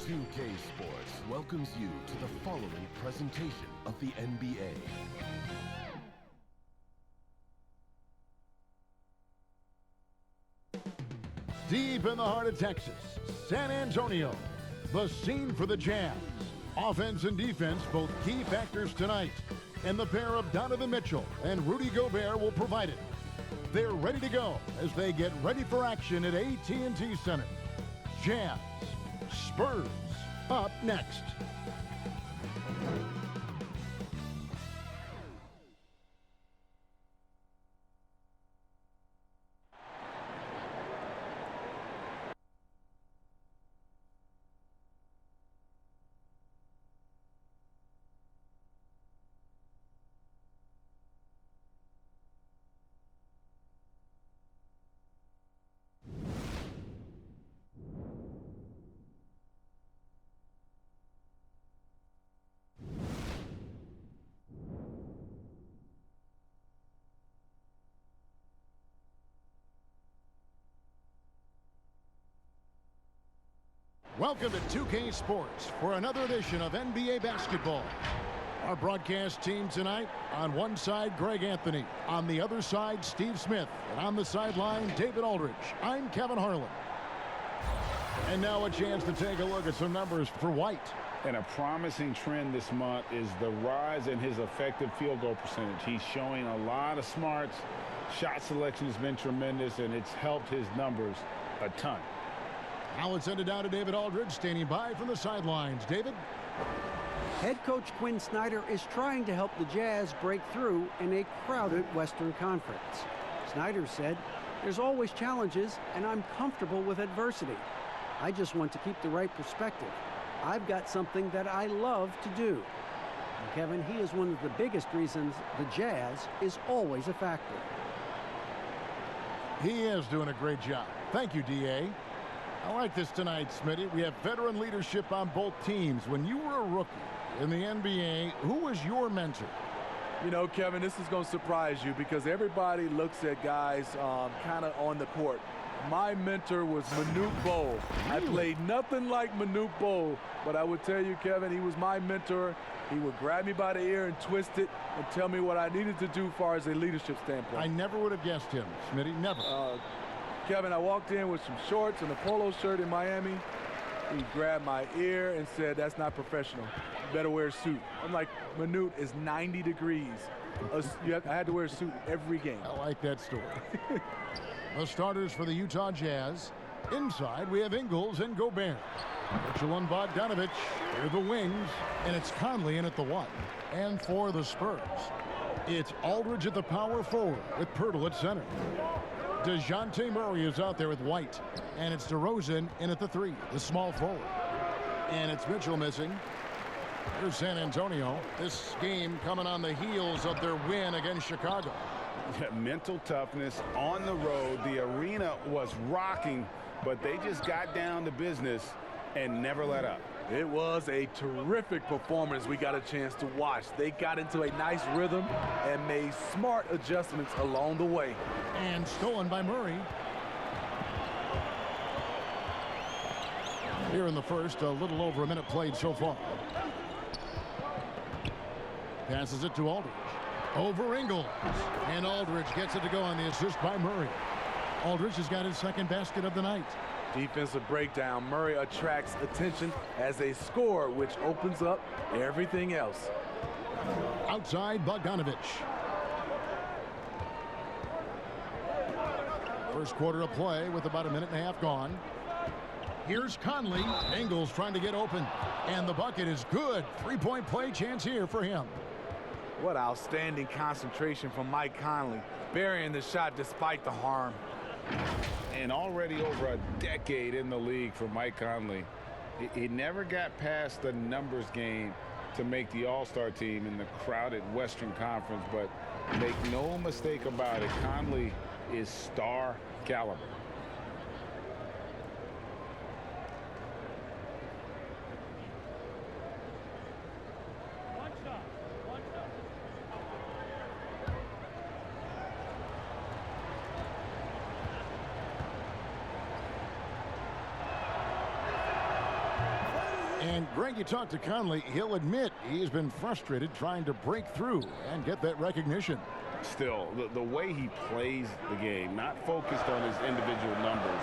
2K Sports welcomes you to the following presentation of the NBA. Deep in the heart of Texas, San Antonio, the scene for the Jazz. Offense and defense, both key factors tonight. And the pair of Donovan Mitchell and Rudy Gobert will provide it. They're ready to go as they get ready for action at AT&TCenter. Jazz, Spurs, up next. Welcome to 2K Sports for another edition of NBA basketball. Our broadcast team tonight, on one side, Greg Anthony. On the other side, Steve Smith. And on the sideline, David Aldridge. I'm Kevin Harlan. And now a chance to take a look at some numbers for White. And a promising trend this month is the rise in his effective field goal percentage. He's showing a lot of smarts. Shot selection has been tremendous, and it's helped his numbers a ton. Now it's send it down to David Aldridge, standing by from the sidelines. David? Head coach Quinn Snyder is trying to help the Jazz break through in a crowded Western Conference. Snyder said, "There's always challenges, and I'm comfortable with adversity. I just want to keep the right perspective. I've got something that I love to do." And Kevin, he is one of the biggest reasons the Jazz is always a factor. He is doing a great job. Thank you, D.A. I like this tonight, Smitty. We have veteran leadership on both teams. When you were a rookie in the NBA, who was your mentor? You know, Kevin, this is going to surprise you because everybody looks at guys kind of on the court. My mentor was Manute Bol. I played nothing like Manute Bol, but I would tell you, Kevin, he was my mentor. He would grab me by the ear and twist it and tell me what I needed to do as far as a leadership standpoint. I never would have guessed him, Smitty, never. Kevin, I walked in with some shorts and a polo shirt in Miami. He grabbed my ear and said, "That's not professional. You better wear a suit." I'm like, Manute is 90 degrees. I had to wear a suit every game. I like that story. The starters for the Utah Jazz. Inside, we have Ingles and Gobert. Mitchell and Bogdanovich are the wings, and it's Conley in at the 1. And for the Spurs, it's Aldridge at the power forward with Pirtle at center. DeJounte Murray is out there with White. And it's DeRozan in at the 3, the small forward. And it's Mitchell missing. Here's San Antonio. This game coming on the heels of their win against Chicago. Mental toughness on the road. The arena was rocking, but they just got down to business and never let up. It was a terrific performance we got a chance to watch. They got into a nice rhythm and made smart adjustments along the way. And stolen by Murray. Here in the first, a little over a minute played so far. Passes it to Aldridge. Over Ingles. And Aldridge gets it to go on the assist by Murray. Aldridge has got his second basket of the night. Defensive breakdown. Murray attracts attention as a scorer, which opens up everything else. Outside, Bogdanovich. First quarter of play with about a minute and a half gone. Here's Conley. Ingles trying to get open. And the bucket is good. Three-point play chance here for him. What outstanding concentration from Mike Conley, burying the shot despite the harm. And already over a decade in the league for Mike Conley. He never got past the numbers game to make the All-Star team in the crowded Western Conference, but make no mistake about it, Conley is star caliber. And Greg, you talked to Conley. He'll admit he's been frustrated trying to break through and get that recognition. Still, the way he plays the game, not focused on his individual numbers,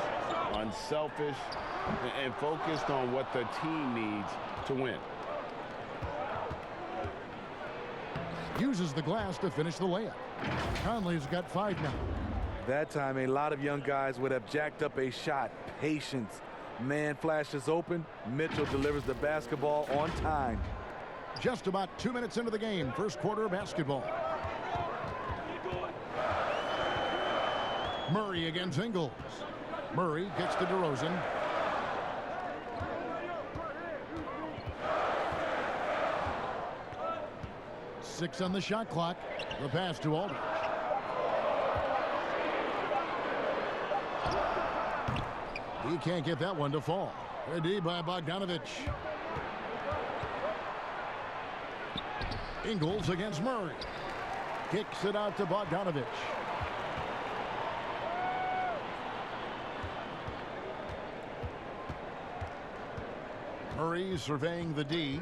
unselfish, and focused on what the team needs to win. Uses the glass to finish the layup. Conley's got 5 now. That time, a lot of young guys would have jacked up a shot. Patience. Man flashes open. Mitchell delivers the basketball on time. Just about 2 minutes into the game. First quarter basketball. Murray against Ingles. Murray gets to DeRozan. Six on the shot clock. The pass to Aldridge. He can't get that one to fall. Good D by Bogdanovich. Ingles against Murray. Kicks it out to Bogdanovich. Murray surveying the D.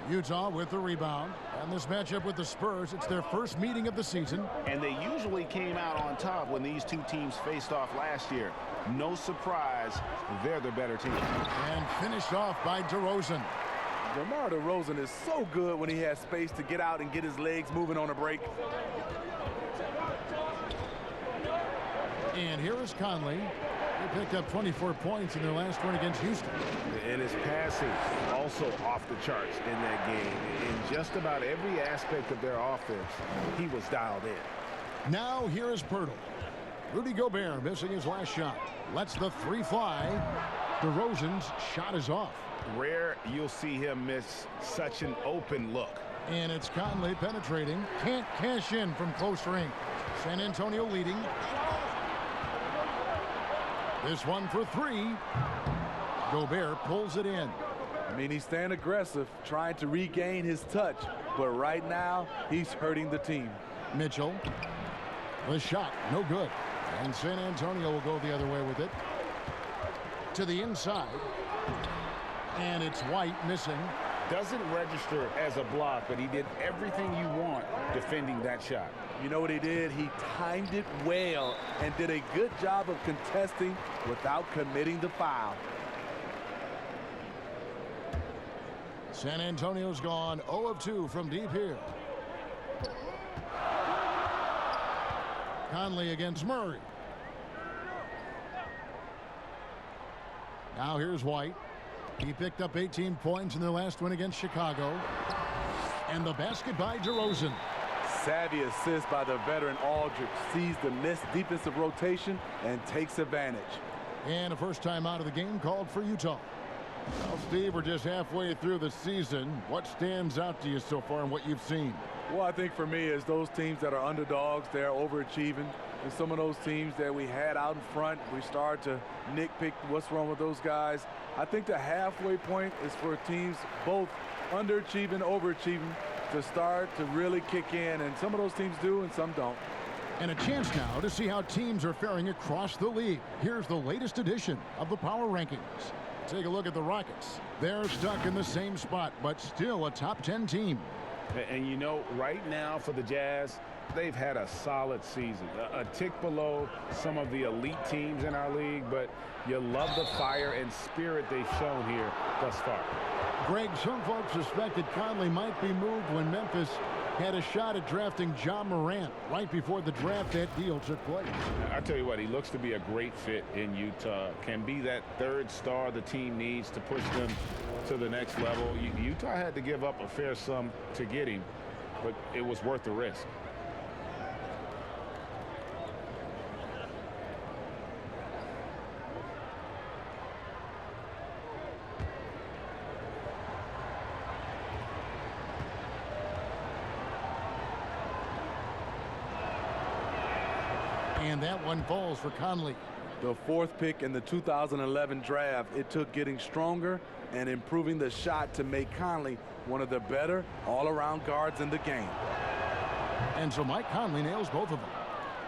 Utah with the rebound. And this matchup with the Spurs, it's their first meeting of the season. And they usually came out on top when these two teams faced off last year. No surprise, they're the better team. And finished off by DeRozan. DeMar DeRozan is so good when he has space to get out and get his legs moving on a break. And here is Conley. They picked up 24 points in their last one against Houston. And his passing also off the charts in that game. In just about every aspect of their offense, he was dialed in. Now here is Pirtle. Rudy Gobert missing his last shot. Lets the 3 fly. DeRozan's shot is off. Rare you'll see him miss such an open look. And it's Conley penetrating. Can't cash in from close range. San Antonio leading. This one for 3. Gobert pulls it in. I mean, he's staying aggressive, trying to regain his touch. But right now, he's hurting the team. Mitchell. The shot, no good. And San Antonio will go the other way with it. To the inside. And it's White missing. Doesn't register as a block, but he did everything you want defending that shot. You know what he did? He timed it well and did a good job of contesting without committing the foul. San Antonio's gone 0 of 2 from deep here. Conley against Murray. Now here's White. He picked up 18 points in their last win against Chicago. And the basket by DeRozan. Savvy assist by the veteran Aldridge. Sees the missed defensive rotation and takes advantage. And a first time out of the game called for Utah. Well, Steve, we're just halfway through the season. What stands out to you so far and what you've seen? Well, I think for me is those teams that are underdogs, they're overachieving. And some of those teams that we had out in front, we start to nitpick what's wrong with those guys. I think the halfway point is for teams both underachieving, overachieving to start to really kick in. And some of those teams do and some don't. And a chance now to see how teams are faring across the league. Here's the latest edition of the Power Rankings. Take a look at the Rockets. They're stuck in the same spot, but still a top 10 team. And you know, right now for the Jazz, they've had a solid season. A tick below some of the elite teams in our league, but you love the fire and spirit they've shown here thus far. Greg, some folks suspected Conley might be moved when Memphis had a shot at drafting John Morant right before the draft. That deal took place. I tell you what, he looks to be a great fit in Utah. Can be that third star the team needs to push them to the next level. Utah had to give up a fair sum to get him, but it was worth the risk. And that one falls for Conley. The 4th pick in the 2011 draft. It took getting stronger and improving the shot to make Conley one of the better all-around guards in the game. And so Mike Conley nails both of them.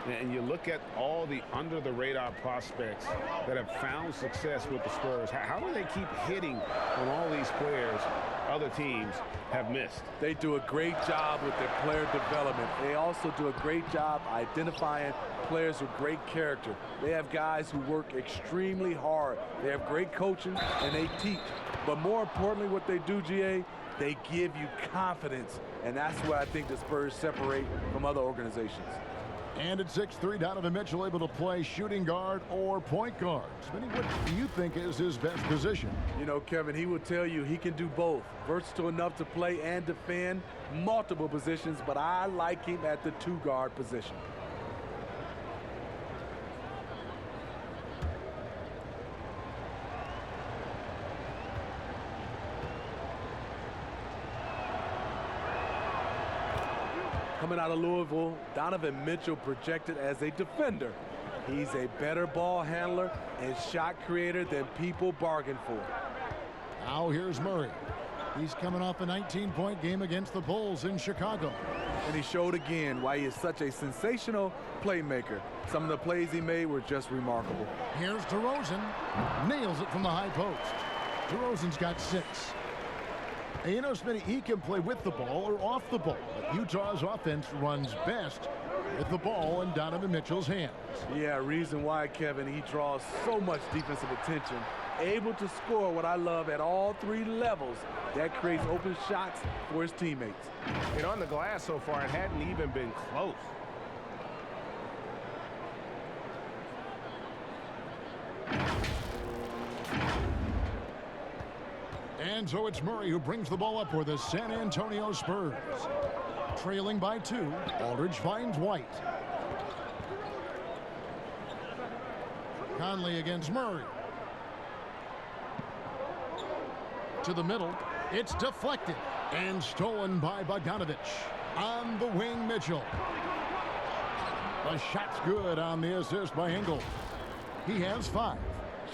And you look at all the under-the-radar prospects that have found success with the Spurs. How do they keep hitting on all these players other teams have missed? They do a great job with their player development. They also do a great job identifying players with great character. They have guys who work extremely hard. They have great coaching, and they teach. But more importantly, what they do, GA, they give you confidence. And that's where I think the Spurs separate from other organizations. And at 6'3", Donovan Mitchell able to play shooting guard or point guard. Smitty, what do you think is his best position? You know, Kevin, he will tell you he can do both. Versatile enough to play and defend multiple positions, but I like him at the 2-guard position. Coming out of Louisville, Donovan Mitchell projected as a defender. He's a better ball handler and shot creator than people bargained for. Now here's Murray. He's coming off a 19-point game against the Bulls in Chicago. And he showed again why he is such a sensational playmaker. Some of the plays he made were just remarkable. Here's DeRozan. Nails it from the high post. DeRozan's got 6. And you know, Smitty, he can play with the ball or off the ball. But Utah's offense runs best with the ball in Donovan Mitchell's hands. Yeah, reason why, Kevin, he draws so much defensive attention. Able to score what I love at all 3 levels. That creates open shots for his teammates. And on the glass so far, it hadn't even been close. And so it's Murray who brings the ball up for the San Antonio Spurs. Trailing by 2, Aldridge finds White. Conley against Murray. To the middle. It's deflected and stolen by Bogdanovich. On the wing, Mitchell. The shot's good on the assist by Ingles. He has 5.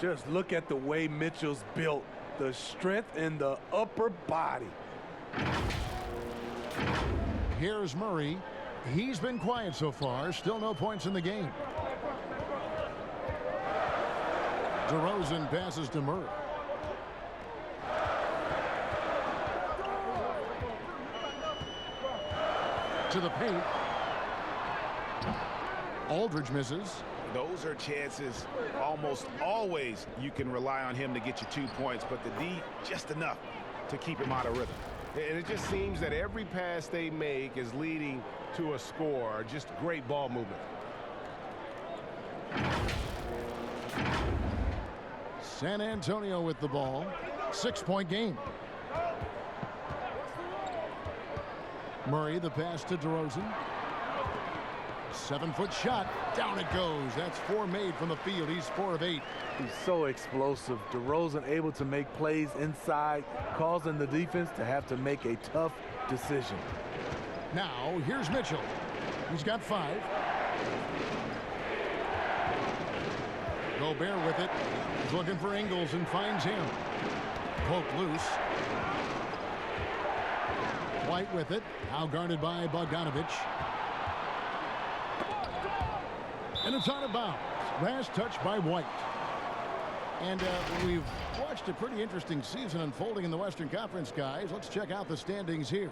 Just look at the way Mitchell's built. The strength in the upper body. Here's Murray. He's been quiet so far. Still no points in the game. DeRozan passes to Murray. To the paint. Aldridge misses. Those are chances almost always you can rely on him to get you 2 points, but the D just enough to keep him out of rhythm. And it just seems that every pass they make is leading to a score. Just great ball movement. San Antonio with the ball. 6-point game. Murray, the pass to DeRozan. 7-foot shot. Down it goes. That's 4 made from the field. He's 4 of 8. He's so explosive. DeRozan able to make plays inside, causing the defense to have to make a tough decision. Now, here's Mitchell. He's got 5. Gobert with it. He's looking for Ingles and finds him. Poke loose. White with it. Now guarded by Bogdanovich. And it's out of bounds. Last touch by White. And we've watched a pretty interesting season unfolding in the Western Conference, guys. Let's check out the standings here.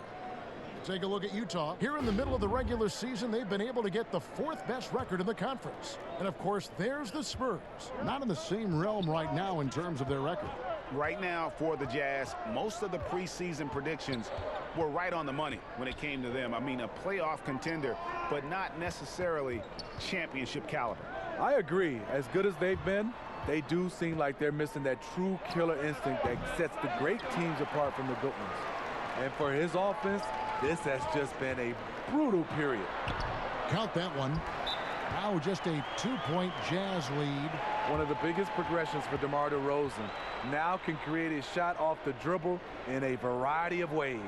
Take a look at Utah. Here in the middle of the regular season, they've been able to get the 4th best record in the conference. And, of course, there's the Spurs. Not in the same realm right now in terms of their record. Right now for the Jazz, most of the preseason predictions were right on the money when it came to them. I mean, a playoff contender, but not necessarily championship caliber. I agree. As good as they've been, they do seem like they're missing that true killer instinct that sets the great teams apart from the good ones. And for his offense, this has just been a brutal period. Count that one. Now just a 2-point Jazz lead. One of the biggest progressions for DeMar DeRozan. Now can create a shot off the dribble in a variety of ways.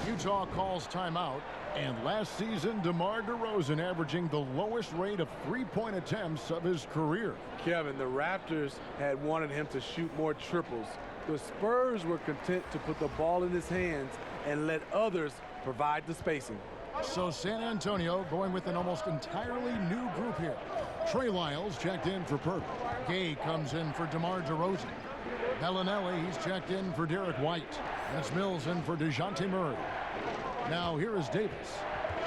Utah calls timeout. And last season, DeMar DeRozan averaging the lowest rate of 3-point attempts of his career. Kevin, the Raptors had wanted him to shoot more triples. The Spurs were content to put the ball in his hands and let others provide the spacing. So San Antonio going with an almost entirely new group here. Trey Lyles checked in for Purple. Gay comes in for DeMar DeRozan. Bellinelli, he's checked in for Derek White. And it's Mills in for DeJounte Murray. Now here is Davis.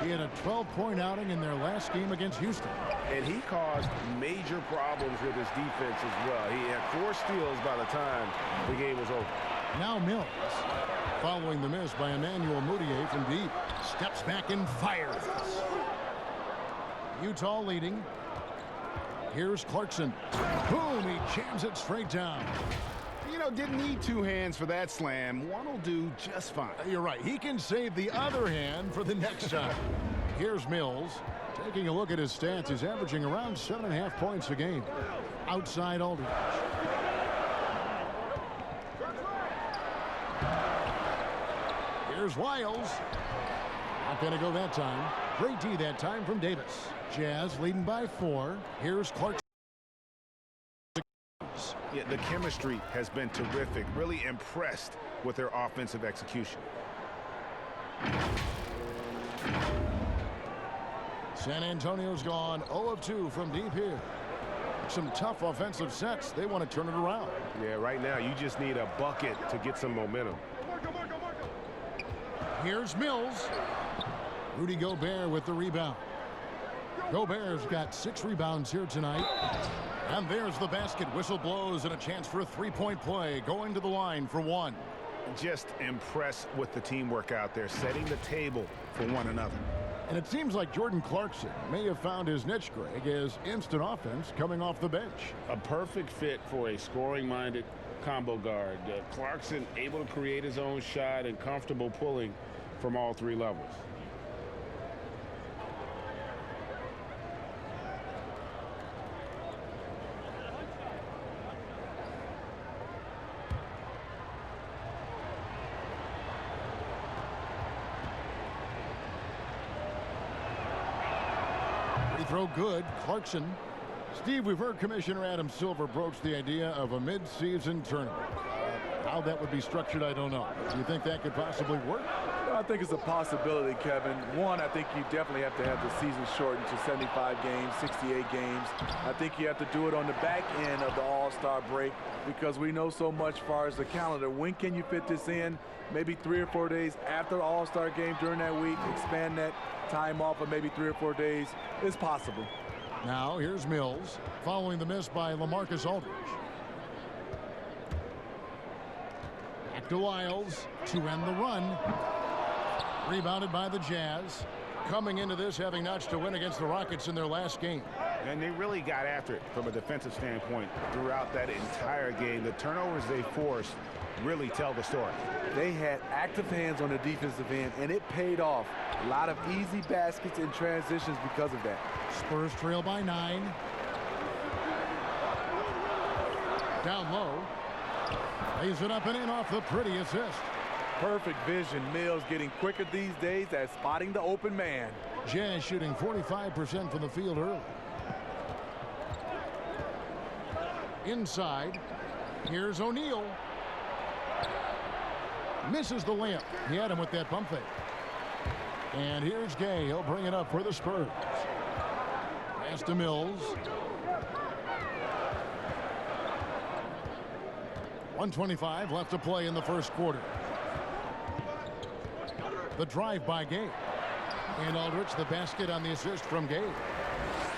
He had a 12-point outing in their last game against Houston. And he caused major problems with his defense as well. He had 4 steals by the time the game was over. Now Mills, following the miss by Emmanuel Mudiay from deep. Steps back and fires. Utah leading. Here's Clarkson. Boom, he jams it straight down. You know, didn't need 2 hands for that slam. One will do just fine. You're right. He can save the other hand for the next time. Here's Mills. Taking a look at his stats, he's averaging around 7.5 points a game. Outside Aldridge. Here's Lyles. Not going to go that time. Great D that time from Davis. Jazz leading by 4. Here's Clarkson. Yeah, the chemistry has been terrific. Really impressed with their offensive execution. San Antonio's gone 0 of 2 from deep here. Some tough offensive sets. They want to turn it around. Yeah, right now you just need a bucket to get some momentum. Here's Mills. Rudy Gobert with the rebound. Gobert's got 6 rebounds here tonight. And there's the basket. Whistle blows and a chance for a 3-point play. Going to the line for 1. Just impressed with the teamwork out there, setting the table for one another. And it seems like Jordan Clarkson may have found his niche, Greg, as instant offense coming off the bench. A perfect fit for a scoring-minded combo guard. Clarkson able to create his own shot and comfortable pulling from all 3 levels. Throw good. Clarkson. Steve, we've heard Commissioner Adam Silver broach the idea of a mid-season tournament. How that would be structured, I don't know. Do you think that could possibly work? Well, I think it's a possibility, Kevin. One, I think you definitely have to have the season shortened to 75 games, 68 games. I think you have to do it on the back end of the All-Star break because we know so much as far as the calendar. When can you fit this in? Maybe 3 or 4 days after the All-Star game during that week. Expand that time off of maybe 3 or 4 days. It's possible. Now here's Mills following the miss by LaMarcus Aldridge. Back to Lyles to end the run. Rebounded by the Jazz. Coming into this having notched a win against the Rockets in their last game. And they really got after it from a defensive standpoint throughout that entire game. The turnovers they forced really tell the story. They had active hands on the defensive end, and it paid off. A lot of easy baskets and transitions because of that. Spurs trail by 9. Down low. Lays it up and in off the pretty assist. Perfect vision. Mills getting quicker these days at spotting the open man. Jazz shooting 45% from the field early. Inside. Here's O'Neal. Misses the layup. He had him with that pump fake. And here's Gay. He'll bring it up for the Spurs. Pass to Mills. 1:25 left to play in the first quarter. The drive by Gay. And Aldridge the basket on the assist from Gay.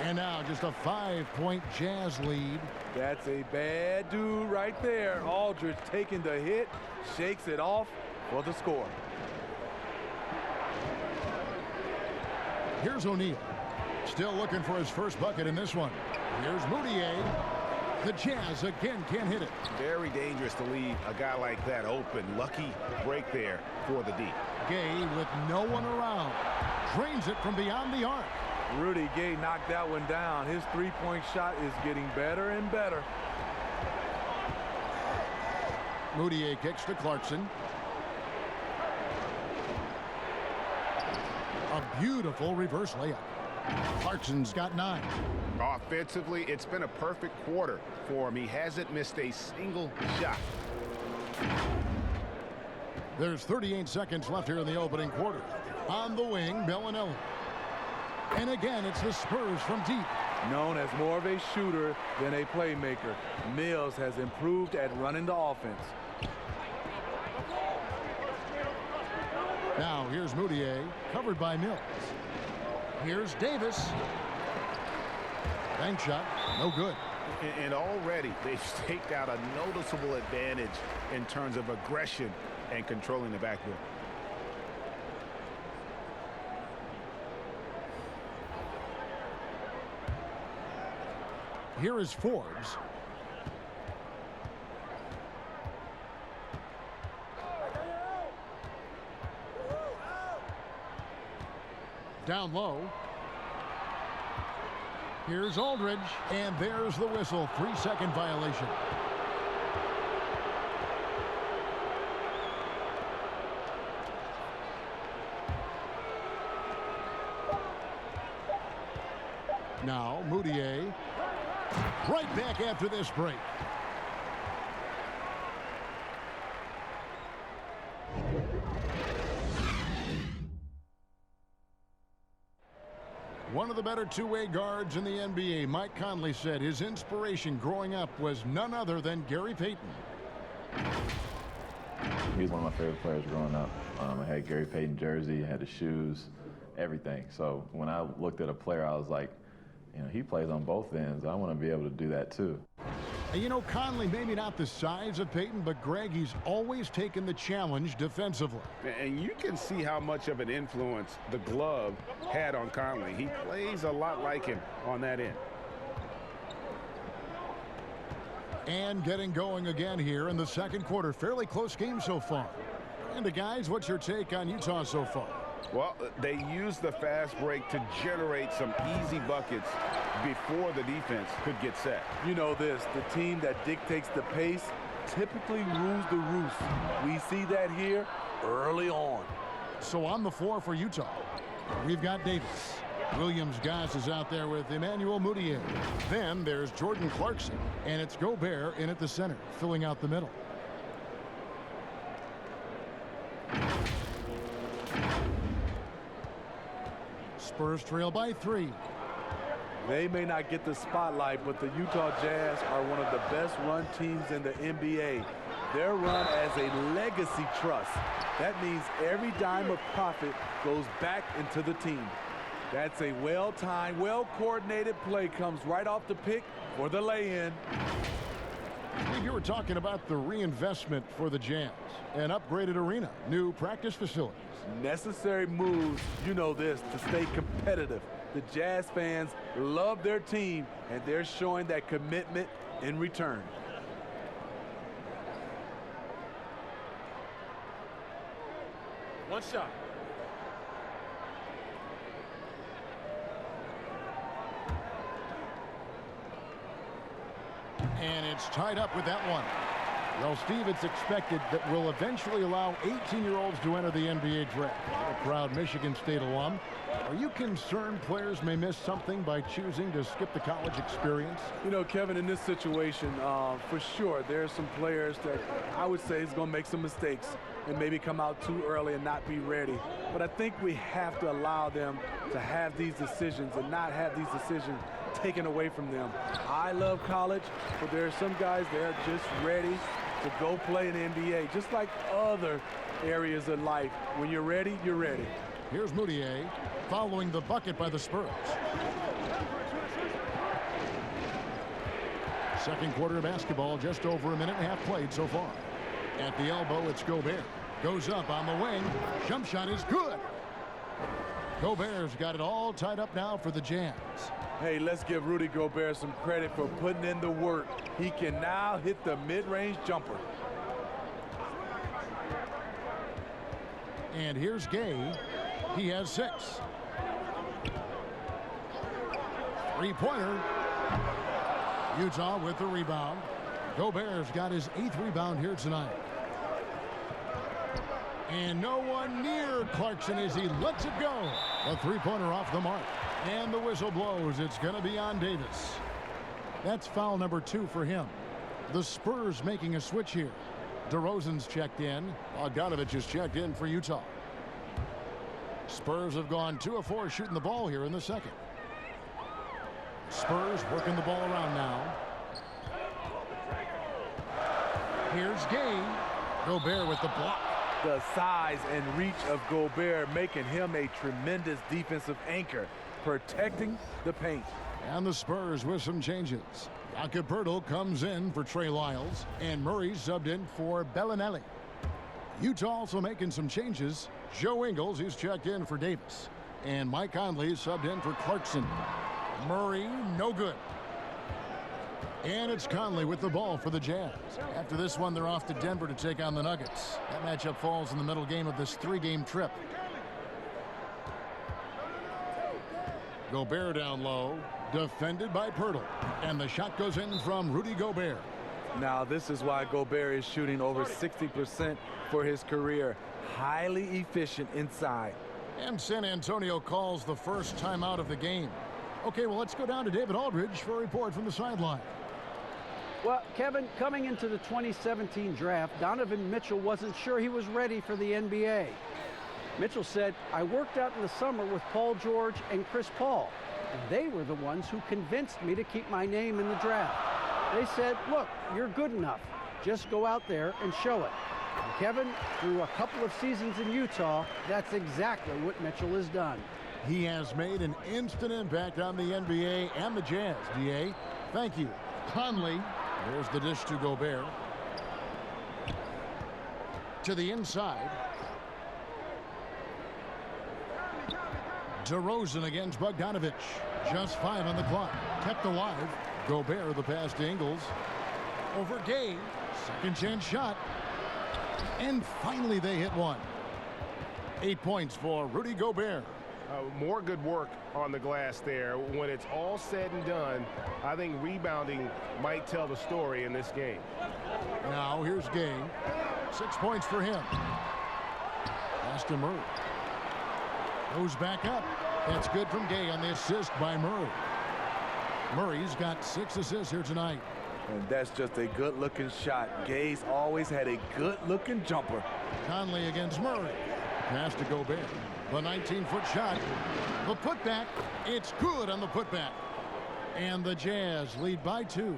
And now just a 5-point Jazz lead. That's a bad dude right there. Aldridge taking the hit, shakes it off for the score. Here's O'Neal. Still looking for his first bucket in this one. Here's Mudiay. The Jazz again can't hit it. Very dangerous to leave a guy like that open. Lucky break there for the D. Gay with no one around. Drains it from beyond the arc. Rudy Gay knocked that one down. His three-point shot is getting better and better. Mudiay kicks to Clarkson. A beautiful reverse layup. Clarkson's got 9. Offensively, it's been a perfect quarter for him. He hasn't missed a single shot. There's 38 seconds left here in the opening quarter. On the wing, Bellinelli. And again, it's the Spurs from deep. Known as more of a shooter than a playmaker, Mills has improved at running the offense. Now here's Moutier, covered by Mills. Here's Davis. Bank shot, no good. And already they've staked out a noticeable advantage in terms of aggression and controlling the backboard. Here is Forbes. Down low. Here's Aldridge, and there's the whistle. 3-second violation. Now Moutier. Right back after this break. One of the better two-way guards in the NBA, Mike Conley, said his inspiration growing up was none other than Gary Payton. He was one of my favorite players growing up. I had Gary Payton jersey, had the shoes, everything. So when I looked at a player, I was like, you know, he plays on both ends. I want to be able to do that too. And you know, Conley, maybe not the size of Payton, but Greg, he's always taken the challenge defensively. And you can see how much of an influence the glove had on Conley. He plays a lot like him on that end. And getting going again here in the second quarter. Fairly close game so far. And guys, what's your take on Utah so far? Well, they used the fast break to generate some easy buckets before the defense could get set. You know this, the team that dictates the pace typically rules the roost. We see that here early on. So on the floor for Utah, we've got Davis. Williams-Goss is out there with Emmanuel Moutier. Then there's Jordan Clarkson, and it's Gobert in at the center, filling out the middle. Spurs trail by 3. They may not get the spotlight, but the Utah Jazz are one of the best run teams in the NBA. They're run as a legacy trust. That means every dime of profit goes back into the team. That's a well-timed, well-coordinated play, comes right off the pick for the lay-in. Steve, you were talking about the reinvestment for the Jazz. An upgraded arena, new practice facilities. Necessary moves, you know this, to stay competitive. The Jazz fans love their team, and they're showing that commitment in return. One shot. And it's tied up with that one. Well, Steve, it's expected that we'll eventually allow 18-year-olds to enter the NBA draft. A proud Michigan State alum. Are you concerned players may miss something by choosing to skip the college experience? You know, Kevin, in this situation, for sure, there are some players that I would say is going to make some mistakes and maybe come out too early and not be ready. But I think we have to allow them to have these decisions and not have these decisions taken away from them. I love college, but there are some guys that are just ready to go play in the NBA, just like other areas of life. When you're ready, you're ready. Here's Moutier following the bucket by the Spurs. Second quarter of basketball, just over a minute and a half played so far. At the elbow, it's Gobert. Goes up on the wing. Jump shot is good. Gobert's got it all tied up now for the Jazz. Hey, let's give Rudy Gobert some credit for putting in the work. He can now hit the mid-range jumper. And here's Gay. He has 6. Three-pointer. Utah with the rebound. Gobert's got his 8th rebound here tonight. And no one near Clarkson as he lets it go. A three-pointer off the mark. And the whistle blows. It's going to be on Davis. That's foul number 2 for him. The Spurs making a switch here. DeRozan's checked in. Bogdanovich is checked in for Utah. Spurs have gone 2 of 4 shooting the ball here in the second. Spurs working the ball around now. Here's Gay. Gobert with the block. The size and reach of Gobert making him a tremendous defensive anchor, protecting the paint. And the Spurs with some changes. Jakob Poeltl comes in for Trey Lyles, and Murray subbed in for Bellinelli. Utah also making some changes. Joe Ingles, he's checked in for Davis. And Mike Conley subbed in for Clarkson. Murray, no good. And it's Conley with the ball for the Jazz. After this one, they're off to Denver to take on the Nuggets. That matchup falls in the middle game of this 3-game trip. Gobert down low, defended by Poeltl. And the shot goes in from Rudy Gobert. Now, this is why Gobert is shooting over 60% for his career. Highly efficient inside. And San Antonio calls the first timeout of the game. Okay, well, let's go down to David Aldridge for a report from the sideline. Well, Kevin, coming into the 2017 draft, Donovan Mitchell wasn't sure he was ready for the NBA. Mitchell said, "I worked out in the summer with Paul George and Chris Paul, and they were the ones who convinced me to keep my name in the draft. They said, look, you're good enough. Just go out there and show it." And Kevin, through a couple of seasons in Utah, that's exactly what Mitchell has done. He has made an instant impact on the NBA and the Jazz. DA, thank you. Conley, there's the dish to Gobert. To the inside. DeRozan against Bogdanovich. Just 5 on the clock. Kept alive. Gobert, the pass to Ingles. Over Gay. Second chance shot. And finally they hit one. 8 points for Rudy Gobert. More good work on the glass there. When it's all said and done, I think rebounding might tell the story in this game. Now here's Gay. 6 points for him. Pass to Murray. Goes back up. That's good from Gay on the assist by Murray. Murray's got 6 assists here tonight. And that's just a good-looking shot. Gay's always had a good-looking jumper. Conley against Murray. Pass to Gobert. The 19-foot shot. The putback. It's good on the putback. And the Jazz lead by 2.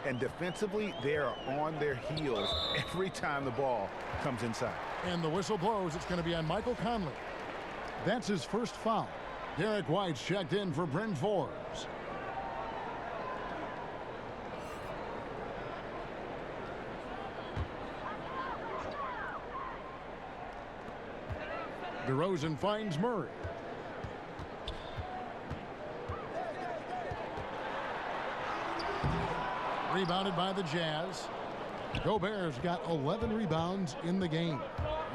And defensively, they are on their heels every time the ball comes inside. And the whistle blows. It's going to be on Michael Conley. That's his first foul. Derek White's checked in for Bryn Forbes. DeRozan finds Murray. Rebounded by the Jazz. Gobert's got 11 rebounds in the game.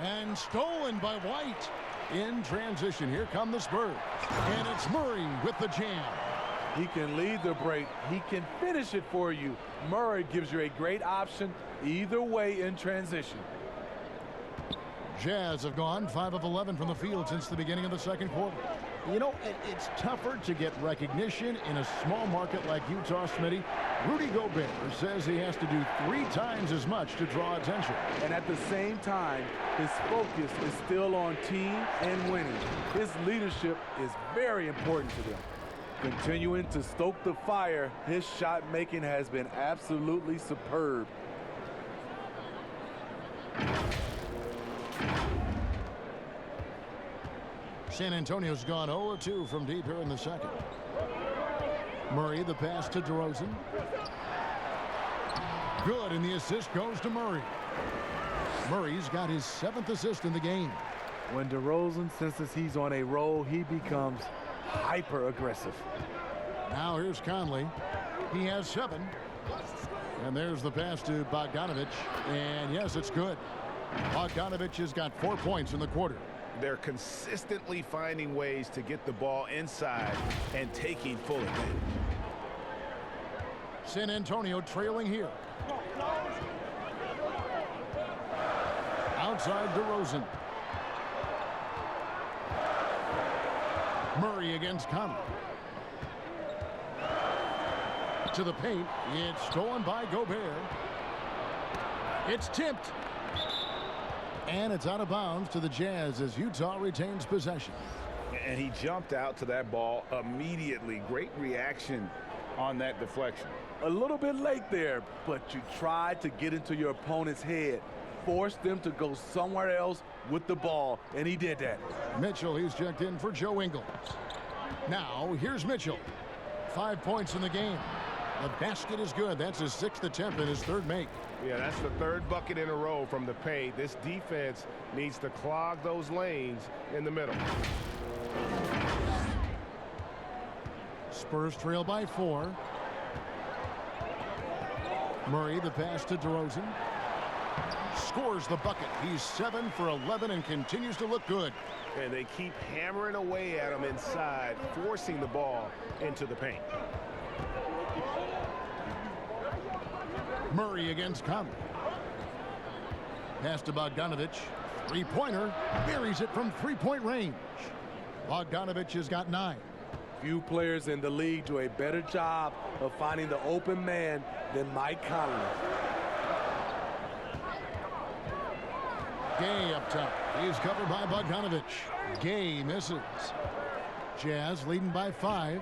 And stolen by White. In transition, here come the Spurs. And it's Murray with the jam. He can lead the break. He can finish it for you. Murray gives you a great option either way in transition. Jazz have gone 5 of 11 from the field since the beginning of the second quarter. You know, it's tougher to get recognition in a small market like Utah, Smitty. Rudy Gobert says he has to do 3 times as much to draw attention. And at the same time, his focus is still on team and winning. His leadership is very important to them. Continuing to stoke the fire, his shot making has been absolutely superb. San Antonio's gone 0-2 from deep here in the second. Murray, the pass to DeRozan. Good, and the assist goes to Murray. Murray's got his 7th assist in the game. When DeRozan senses he's on a roll, he becomes hyper-aggressive. Now here's Conley. He has 7. And there's the pass to Bogdanovich. And yes, it's good. Bogdanovich has got 4 points in the quarter. They're consistently finding ways to get the ball inside and taking full advantage. San Antonio trailing here. Outside DeRozan. Murray against Conley. To the paint. It's stolen by Gobert. It's tipped. And it's out of bounds to the Jazz as Utah retains possession. And he jumped out to that ball immediately. Great reaction on that deflection. A little bit late there, but you tried to get into your opponent's head. Force them to go somewhere else with the ball, and he did that. Mitchell, he's checked in for Joe Ingles. Now, here's Mitchell. 5 points in the game. The basket is good. That's his 6th attempt and his 3rd make. Yeah, that's the 3rd bucket in a row from the paint. This defense needs to clog those lanes in the middle. Spurs trail by 4. Murray, the pass to DeRozan. Scores the bucket. He's 7 for 11 and continues to look good. And they keep hammering away at him inside, forcing the ball into the paint. Murray against Conley. Pass to Bogdanovich. 3-pointer. Buries it from 3-point range. Bogdanovich has got 9. Few players in the league do a better job of finding the open man than Mike Conley. Gay up top. He's covered by Bogdanovich. Gay misses. Jazz leading by 5.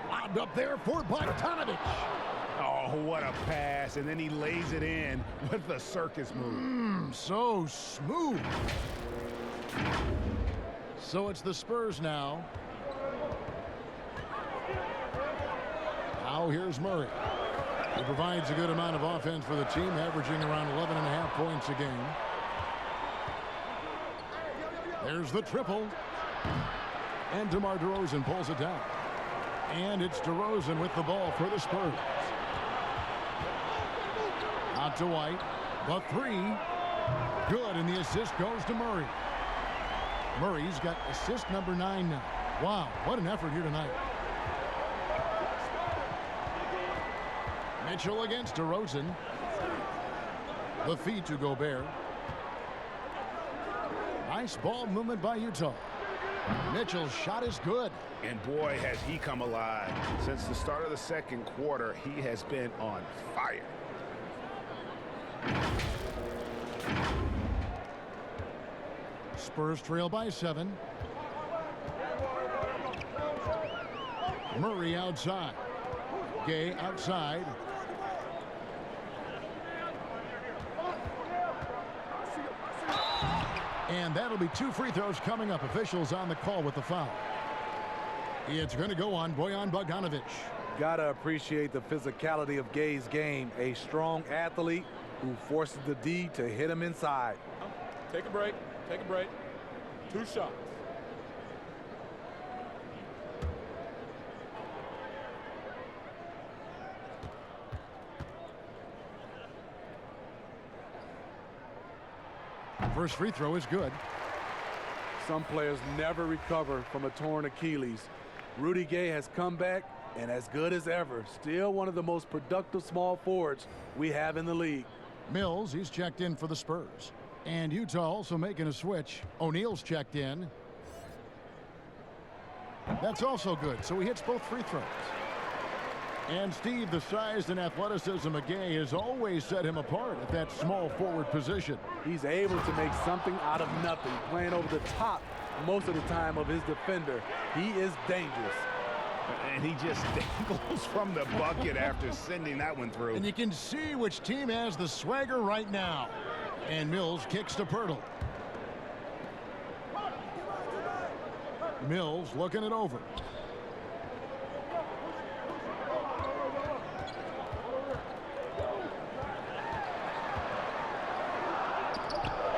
Lobbed up there for Bogdanovich. Oh, what a pass. And then he lays it in with the circus move. So smooth. So it's the Spurs now. Now here's Murray. He provides a good amount of offense for the team, averaging around 11.5 points a game. There's the triple. And DeMar DeRozan pulls it down. And it's DeRozan with the ball for the Spurs. Out to White. The 3. Good, and the assist goes to Murray. Murray's got assist number 9 now. Wow, what an effort here tonight. Mitchell against DeRozan. The feed to Gobert. Nice ball movement by Utah. Mitchell's shot is good. And boy, has he come alive. Since the start of the 2nd quarter, he has been on fire. Spurs trail by 7. Murray outside. Gay outside. And that'll be 2 free throws coming up. Officials on the call with the foul. It's going to go on Bojan Bogdanovich. Gotta appreciate the physicality of Gay's game. A strong athlete who forces the D to hit him inside. Take a break. Take a break. 2 shots. First free throw is good. Some players never recover from a torn Achilles. Rudy Gay has come back and as good as ever. Still one of the most productive small forwards we have in the league. Mills, he's checked in for the Spurs. And Utah also making a switch. O'Neal's checked in. That's also good, so he hits both free throws. And Steve, the size and athleticism of Gay has always set him apart at that small forward position. He's able to make something out of nothing, playing over the top most of the time of his defender. He is dangerous. And he just dangles from the bucket after sending that one through. And you can see which team has the swagger right now. And Mills kicks to Pirtle. Mills looking it over.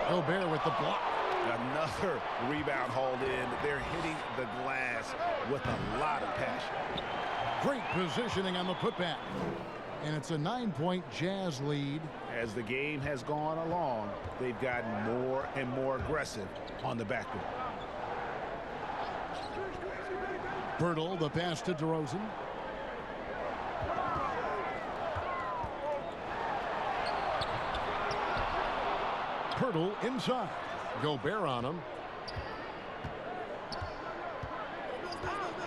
Gobert with the block. Another rebound hauled in. They're hitting the glass with a lot of passion. Great positioning on the putback. And it's a 9-point Jazz lead. As the game has gone along, they've gotten more and more aggressive on the backboard. Pirtle, the pass to DeRozan. Pirtle inside. Gobert on him.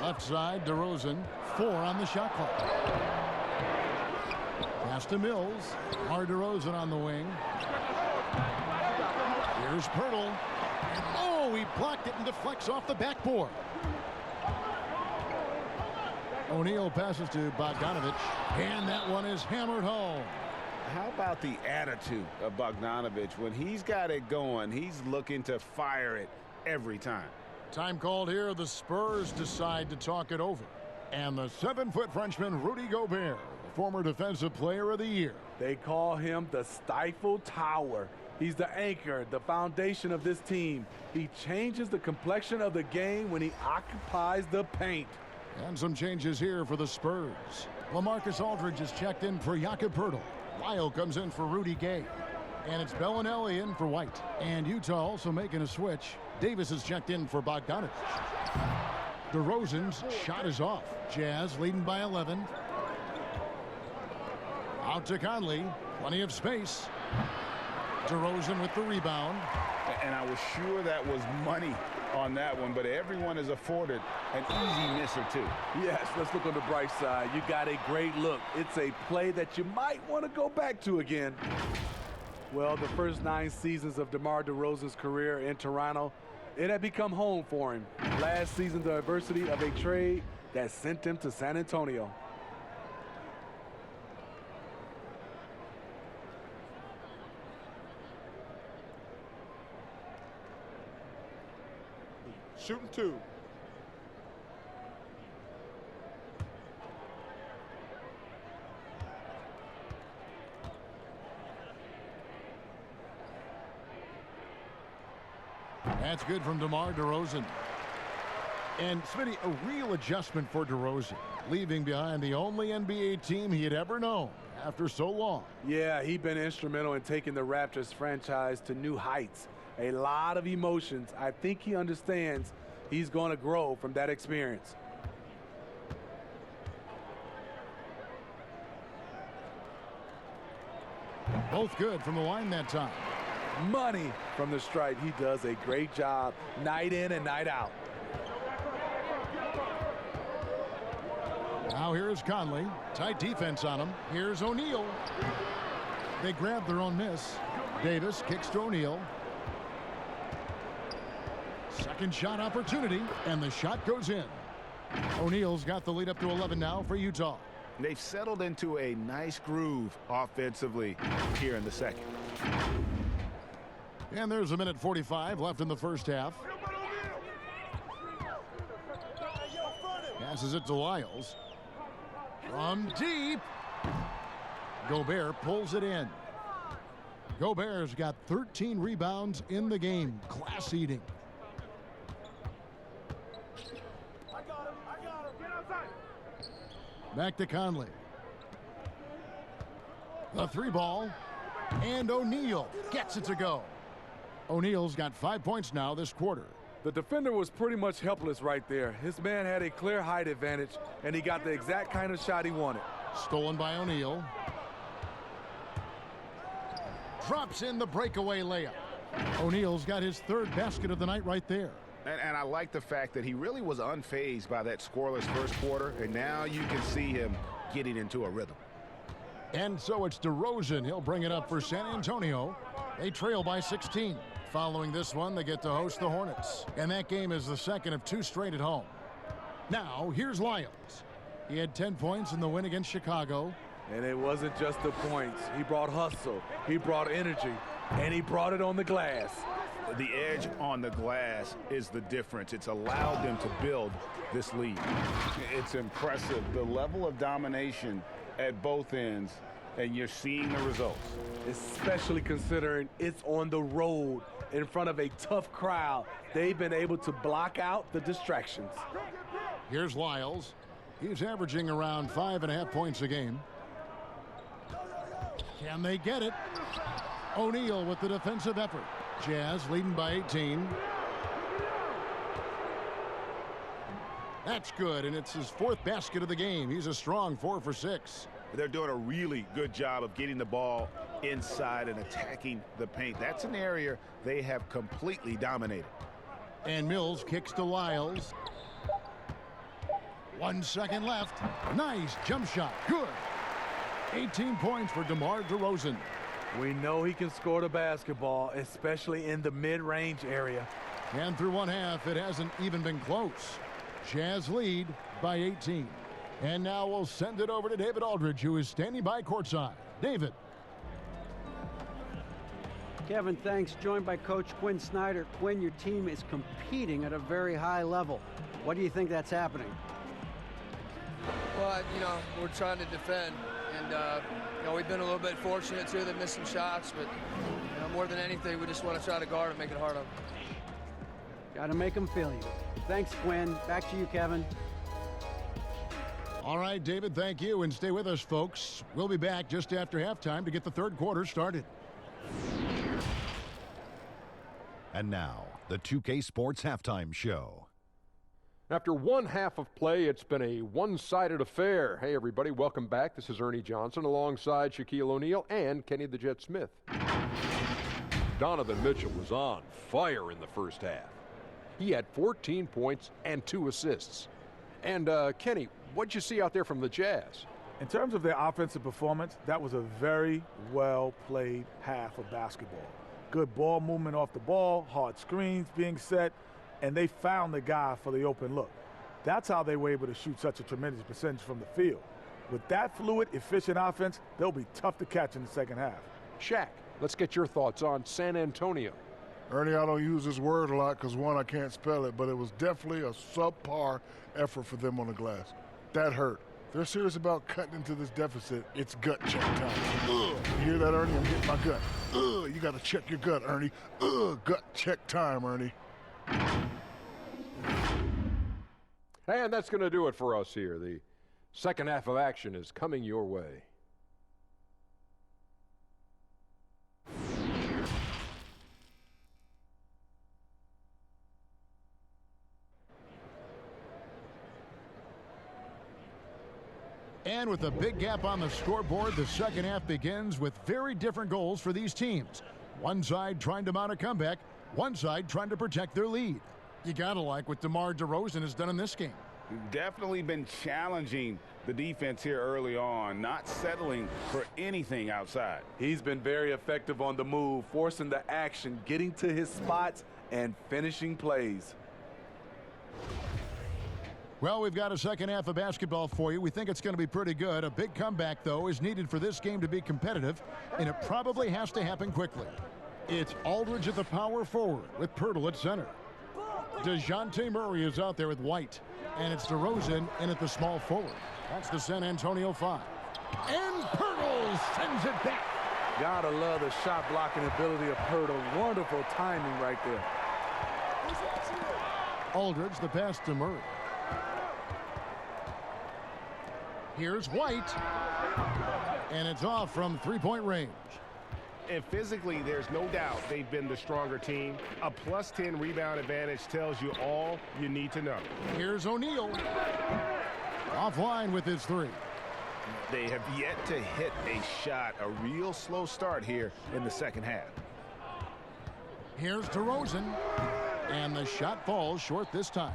Left side, DeRozan. 4 on the shot clock. Pass to Mills. DeRozan on the wing. Here's Pirtle. Oh, he blocked it and deflects off the backboard. O'Neal passes to Bogdanovic, and that one is hammered home. How about the attitude of Bogdanovic? When he's got it going, he's looking to fire it every time. Time called here. The Spurs decide to talk it over. And the 7-foot Frenchman, Rudy Gobert, the former Defensive Player of the Year. They call him the Stifle Tower. He's the anchor, the foundation of this team. He changes the complexion of the game when he occupies the paint. And some changes here for the Spurs. LaMarcus Aldridge is checked in for Jakob Poeltl. Lyle comes in for Rudy Gay. And it's Bellinelli in for White. And Utah also making a switch. Davis is checked in for Bogdanovic. DeRozan's shot is off. Jazz leading by 11. Out to Conley. Plenty of space. DeRozan with the rebound. And I was sure that was money on that one, but everyone is afforded an easy miss or two. Yes, let's look on the bright side. You got a great look. It's a play that you might want to go back to again. Well, the first 9 seasons of DeMar DeRozan's career in Toronto, it had become home for him. Last season, the adversity of a trade that sent him to San Antonio. Shooting 2. That's good from DeMar DeRozan. And, Smitty, a real adjustment for DeRozan, leaving behind the only NBA team he had ever known after so long. Yeah, he's been instrumental in taking the Raptors franchise to new heights. A lot of emotions. I think he understands he's going to grow from that experience. Both good from the line that time. Money from the stripe. He does a great job night in and night out. Now here's Conley. Tight defense on him. Here's O'Neal. They grab their own miss. Davis kicks to O'Neal. Second shot opportunity, and the shot goes in. O'Neal's got the lead up to 11 now for Utah. They've settled into a nice groove offensively here in the second. And there's 1:45 left in the first half. Passes it to Lyles. From deep. Gobert pulls it in. Gobert's got 13 rebounds in the game. Class eating. Back to Conley. The 3 ball. And O'Neal gets it to go. O'Neal's got 5 points now this quarter. The defender was pretty much helpless right there. His man had a clear height advantage, and he got the exact kind of shot he wanted. Stolen by O'Neal. Drops in the breakaway layup. O'Neal's got his 3rd basket of the night right there. And I like the fact that he really was unfazed by that scoreless first quarter, and now you can see him getting into a rhythm. And so it's DeRozan. He'll bring it up for San Antonio. They trail by 16. Following this one, they get to host the Hornets. And that game is the second of 2 straight at home. Now, here's Lyles. He had 10 points in the win against Chicago. And it wasn't just the points. He brought hustle, he brought energy, and he brought it on the glass. The edge on the glass is the difference. It's allowed them to build this lead. It's impressive, the level of domination at both ends, and you're seeing the results. Especially considering it's on the road in front of a tough crowd. They've been able to block out the distractions. Here's Lyles. He's averaging around 5.5 points a game. Can they get it? O'Neal with the defensive effort. Jazz leading by 18. That's good, and it's his 4th basket of the game. He's a strong 4 for 6. They're doing a really good job of getting the ball inside and attacking the paint. That's an area they have completely dominated. And Mills kicks to Lyles. 1 second left. Nice jump shot. Good. 18 points for DeMar DeRozan. We know he can score the basketball, especially in the mid-range area. And through one half, it hasn't even been close. Jazz lead by 18. And now we'll send it over to David Aldridge, who is standing by courtside. David. Kevin, thanks. Joined by Coach Quinn Snyder. Quinn, your team is competing at a very high level. What do you think that's happening? Well, we're trying to defend, and we've been a little bit fortunate too. They missed some shots, but more than anything, we just want to try to guard and make it hard on them. Got to make them feel you. Thanks, Quinn. Back to you, Kevin. All right, David, thank you, and stay with us, folks. We'll be back just after halftime to get the third quarter started. And now, the 2K Sports Halftime Show. After one half of play, it's been a one-sided affair. Hey, everybody, welcome back. This is Ernie Johnson alongside Shaquille O'Neal and Kenny the Jet Smith. Donovan Mitchell was on fire in the first half. He had 14 points and 2 assists. And, Kenny, what'd you see out there from the Jazz? In terms of their offensive performance, that was a very well-played half of basketball. Good ball movement off the ball, hard screens being set, and they found the guy for the open look. That's how they were able to shoot such a tremendous percentage from the field. With that fluid, efficient offense, they'll be tough to catch in the second half. Shaq, let's get your thoughts on San Antonio. Ernie, I don't use this word a lot because, one, I can't spell it, but it was definitely a subpar effort for them on the glass. That hurt. If they're serious about cutting into this deficit, it's gut check time. Ugh. You hear that, Ernie? I'm getting my gut. Ugh. You got to check your gut, Ernie. Ugh. Gut check time, Ernie. And that's going to do it for us here. The second half of action is coming your way. And with a big gap on the scoreboard, the second half begins with very different goals for these teams. One side trying to mount a comeback, one side trying to protect their lead. You gotta like what DeMar DeRozan has done in this game. Definitely been challenging the defense here early on, not settling for anything outside. He's been very effective on the move, forcing the action, getting to his spots, and finishing plays. Well, we've got a second half of basketball for you. We think it's going to be pretty good. A big comeback, though, is needed for this game to be competitive, and it probably has to happen quickly. It's Aldridge at the power forward with Pirtle at center. DeJounte Murray is out there with White, and it's DeRozan in at the small forward. That's the San Antonio 5. And Pirtle sends it back. Gotta love the shot blocking ability of Pirtle. Wonderful timing right there. Aldridge, the pass to Murray. Here's White, and it's off from three-point range. And physically, there's no doubt they've been the stronger team. A +10 rebound advantage tells you all you need to know. Here's O'Neal. Offline with his 3. They have yet to hit a shot, a real slow start here in the second half. Here's DeRozan, and the shot falls short this time.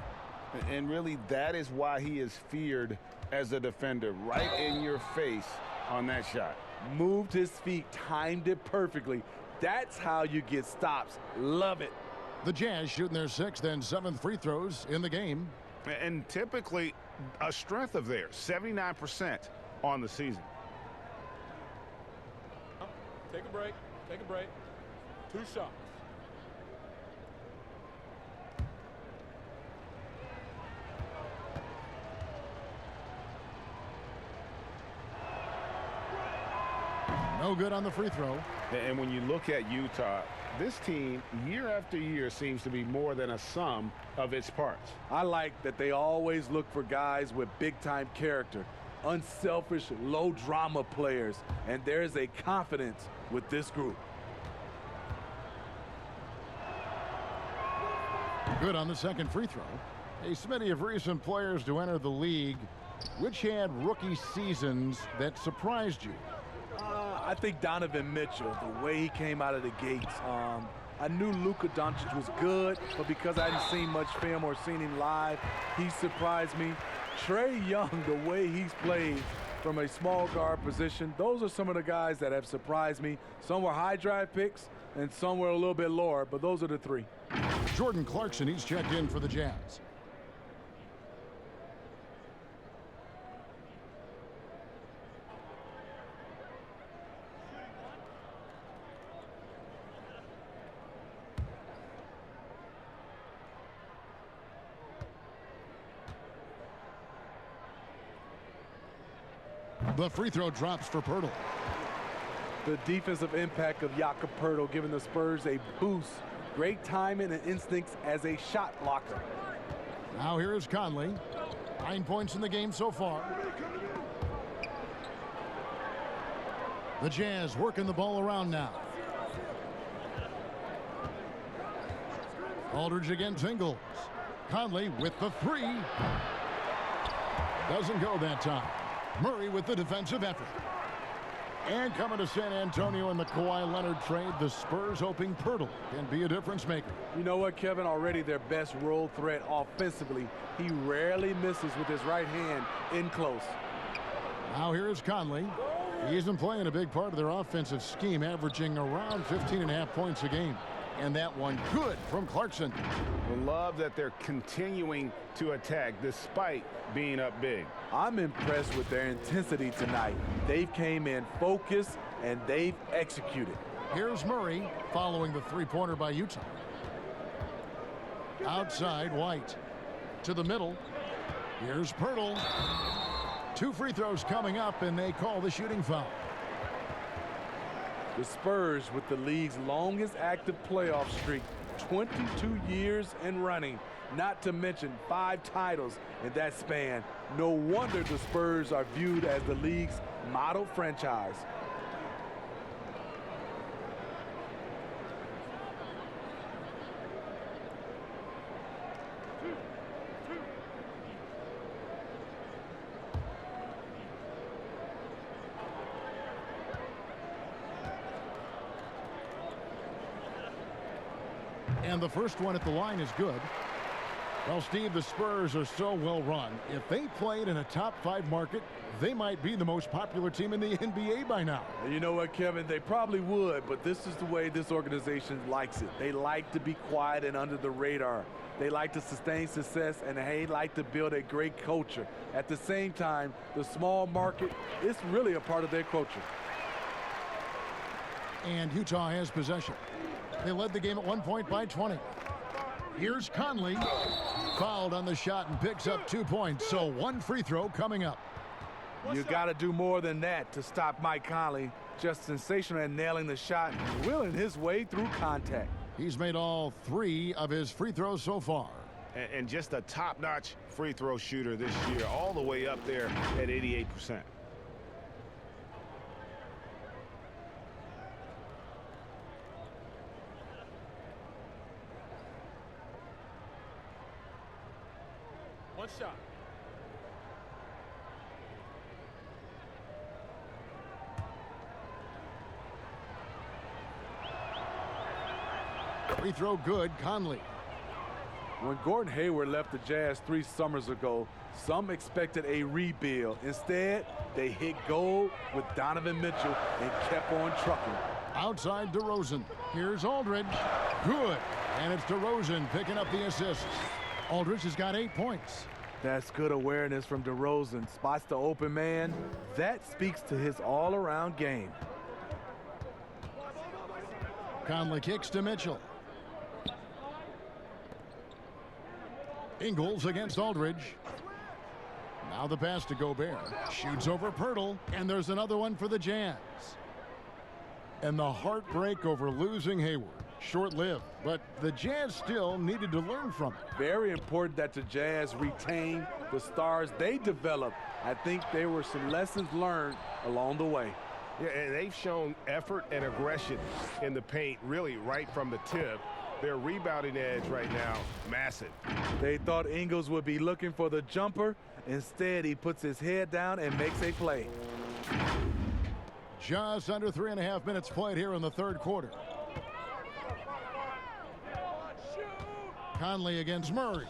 And really, that is why he is feared as a defender, right in your face on that shot. Moved his feet, timed it perfectly. That's how you get stops. Love it. The Jazz shooting their 6th and 7th free throws in the game. And typically a strength of theirs, 79% on the season. Take a break. Take a break. 2 shots. No good on the free throw. And when you look at Utah, this team, year after year, seems to be more than a sum of its parts. I like that they always look for guys with big-time character, unselfish, low-drama players, and there's a confidence with this group. Good on the second free throw. A Smitty of recent players to enter the league, which had rookie seasons that surprised you? I think Donovan Mitchell, the way he came out of the gates. I knew Luka Doncic was good, but because I hadn't seen much film or seen him live, he surprised me. Trae Young, the way he's played, from a small guard position. Those are some of the guys that have surprised me. Some were high drive picks and some were a little bit lower, but those are the three. Jordan Clarkson, he's checked in for the Jazz. The free throw drops for Pirtle. The defensive impact of Jakob Pirtle giving the Spurs a boost. Great timing and instincts as a shot blocker. Now here is Conley. 9 points in the game so far. The Jazz working the ball around now. Aldridge against Ingles. Conley with the three. Doesn't go that time. Murray with the defensive effort. And coming to San Antonio in the Kawhi Leonard trade, the Spurs hoping Pirtle can be a difference maker. You know what, Kevin? Already their best role threat offensively. He rarely misses with his right hand in close. Now here is Conley. He isn't playing a big part of their offensive scheme, averaging around 15.5 points a game. And that one good from Clarkson. Love that they're continuing to attack despite being up big. I'm impressed with their intensity tonight. They've came in focused and they've executed. Here's Murray following the three-pointer by Utah. Outside, White. To the middle. Here's Pirtle. 2 free throws coming up, and they call the shooting foul. The Spurs with the league's longest active playoff streak, 22 years and running, not to mention 5 titles in that span. No wonder the Spurs are viewed as the league's model franchise. And the first one at the line is good. Well, Steve, the Spurs are so well run. If they played in a top 5 market, they might be the most popular team in the NBA by now. You know what, Kevin? They probably would, but this is the way this organization likes it. They like to be quiet and under the radar. They like to sustain success, and they like to build a great culture. At the same time, the small market is really a part of their culture. And Utah has possession. They led the game at one point by 20. Here's Conley. Fouled on the shot and picks up 2 points. So 1 free throw coming up. You got to do more than that to stop Mike Conley. Just sensational at nailing the shot and willing his way through contact. He's made all 3 of his free throws so far. And just a top-notch free throw shooter this year, all the way up there at 88%. One shot. Free throw good, Conley. When Gordon Hayward left the Jazz 3 summers ago, some expected a rebuild. Instead, they hit gold with Donovan Mitchell and kept on trucking. Outside DeRozan. Here's Aldridge. Good. And it's DeRozan picking up the assist. Aldridge has got 8 points. That's good awareness from DeRozan. Spots the open man. That speaks to his all-around game. Conley kicks to Mitchell. Ingles against Aldridge. Now the pass to Gobert. Shoots over Pirtle. And there's another one for the Jazz. And the heartbreak over losing Hayward. Short-lived, but the Jazz still needed to learn from it. Very important that the Jazz retain the stars they developed. I think there were some lessons learned along the way. Yeah, and they've shown effort and aggression in the paint, really right from the tip. Their rebounding edge right now, massive. They thought Ingles would be looking for the jumper. Instead, he puts his head down and makes a play. Just under 3.5 minutes played here in the third quarter. Conley against Murray.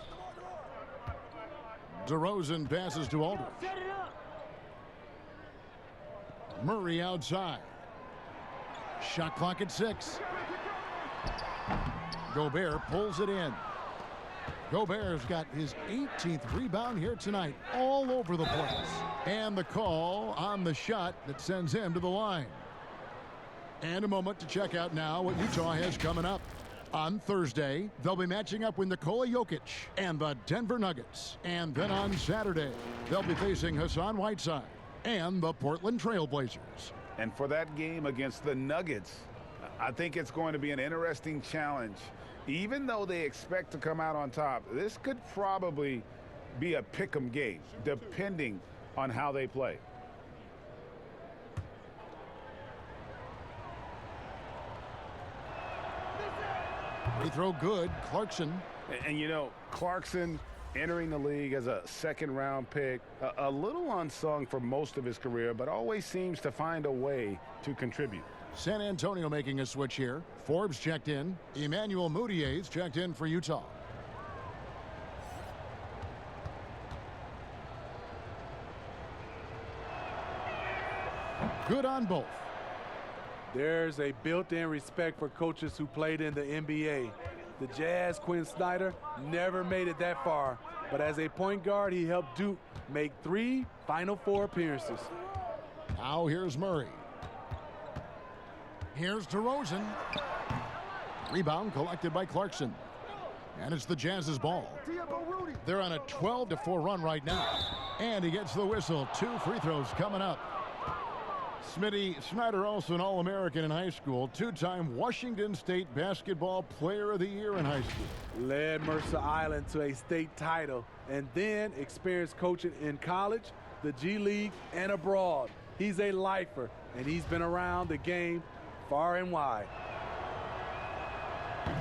DeRozan passes to Aldridge. Murray outside. Shot clock at 6. Gobert pulls it in. Gobert's got his 18th rebound here tonight, all over the place. And the call on the shot that sends him to the line. And a moment to check out now what Utah has coming up. On Thursday, they'll be matching up with Nikola Jokic and the Denver Nuggets. And then on Saturday, they'll be facing Hassan Whiteside and the Portland Trail Blazers. And for that game against the Nuggets, I think it's going to be an interesting challenge. Even though they expect to come out on top, this could probably be a pick-em game, depending on how they play. Free throw good. Clarkson. And you know, Clarkson entering the league as a second-round pick, a little unsung for most of his career, but always seems to find a way to contribute. San Antonio making a switch here. Forbes checked in. Emmanuel Mudiay's checked in for Utah. Good on both. There's a built-in respect for coaches who played in the NBA. The Jazz, Quinn Snyder, never made it that far, but as a point guard, he helped Duke make 3 Final Four appearances. Now here's Murray. Here's DeRozan. Rebound collected by Clarkson. And it's the Jazz's ball. They're on a 12-4 run right now. And he gets the whistle. 2 free throws coming up. Smitty, Snyder also an All-American in high school. 2-time Washington State Basketball Player of the Year in high school. Led Mercer Island to a state title and then experienced coaching in college, the G League, and abroad. He's a lifer, and he's been around the game far and wide.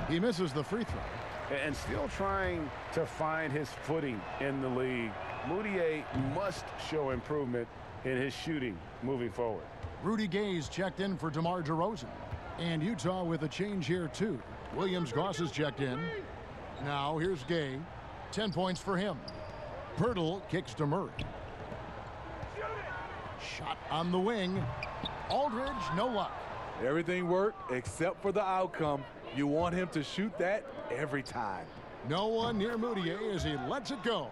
He misses the free throw. And still trying to find his footing in the league. Mudiay must show improvement in his shooting moving forward. Rudy Gay's checked in for DeMar DeRozan. And Utah with a change here, too. Williams-Goss is checked in. Now here's Gay. 10 points for him. Pirtle kicks to Murray. Shot on the wing. Aldridge, no luck. Everything worked except for the outcome. You want him to shoot that every time. No one near Mudiay as he lets it go.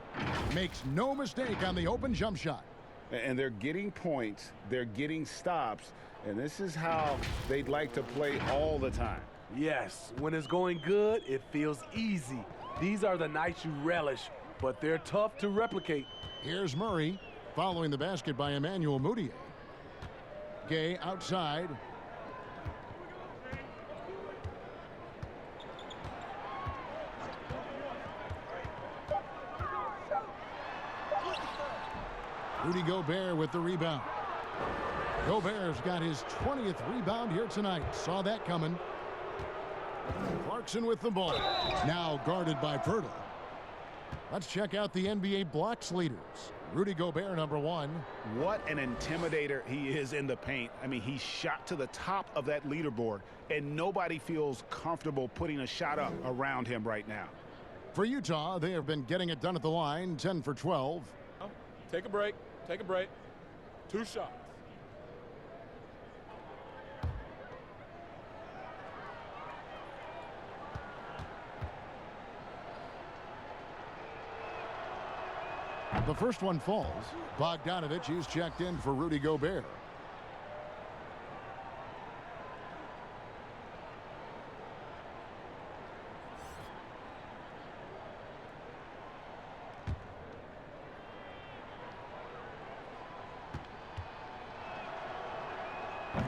Makes no mistake on the open jump shot. And they're getting points, they're getting stops, and this is how they'd like to play all the time. Yes, when it's going good, it feels easy. These are the nights you relish, but they're tough to replicate. Here's Murray, following the basket by Emmanuel Mudiay. Gay outside. Rudy Gobert with the rebound. Gobert's got his 20th rebound here tonight. Saw that coming. Clarkson with the ball. Now guarded by Pirtle. Let's check out the NBA blocks leaders. Rudy Gobert, number 1. What an intimidator he is in the paint. I mean, he shot to the top of that leaderboard, and nobody feels comfortable putting a shot up around him right now. For Utah, they have been getting it done at the line, 10 for 12. Take a break. Take a break. 2 shots. The first one falls. Bogdanovich is checked in for Rudy Gobert.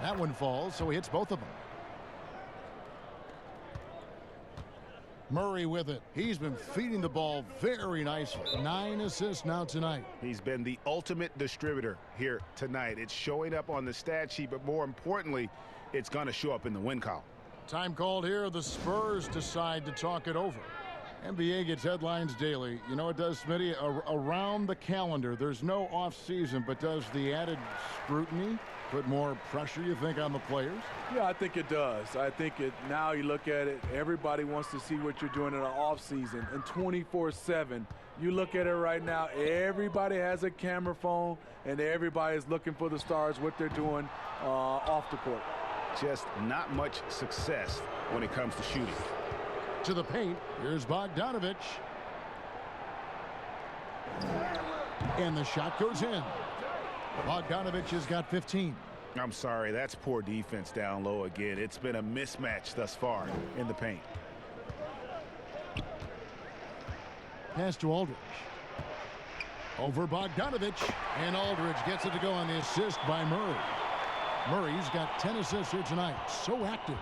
That one falls, so he hits both of them. Murray with it. He's been feeding the ball very nicely. 9 assists now tonight. He's been the ultimate distributor here tonight. It's showing up on the stat sheet, but more importantly, it's going to show up in the win column. Time called here. The Spurs decide to talk it over. NBA gets headlines daily. You know it does, Smitty? Around the calendar. There's no off season, but does the added scrutiny put more pressure, you think, on the players? Yeah, I think it does. I think now you look at it, everybody wants to see what you're doing in the off season. And 24/7, you look at it right now, everybody has a camera phone, and everybody is looking for the stars, what they're doing off the court. Just not much success when it comes to shooting. To the paint, here's Bogdanovich. And the shot goes in. Bogdanovich has got 15. I'm sorry, that's poor defense down low again. It's been a mismatch thus far in the paint. Pass to Aldridge. Over Bogdanovich. And Aldridge gets it to go on the assist by Murray. Murray's got 10 assists here tonight. So active.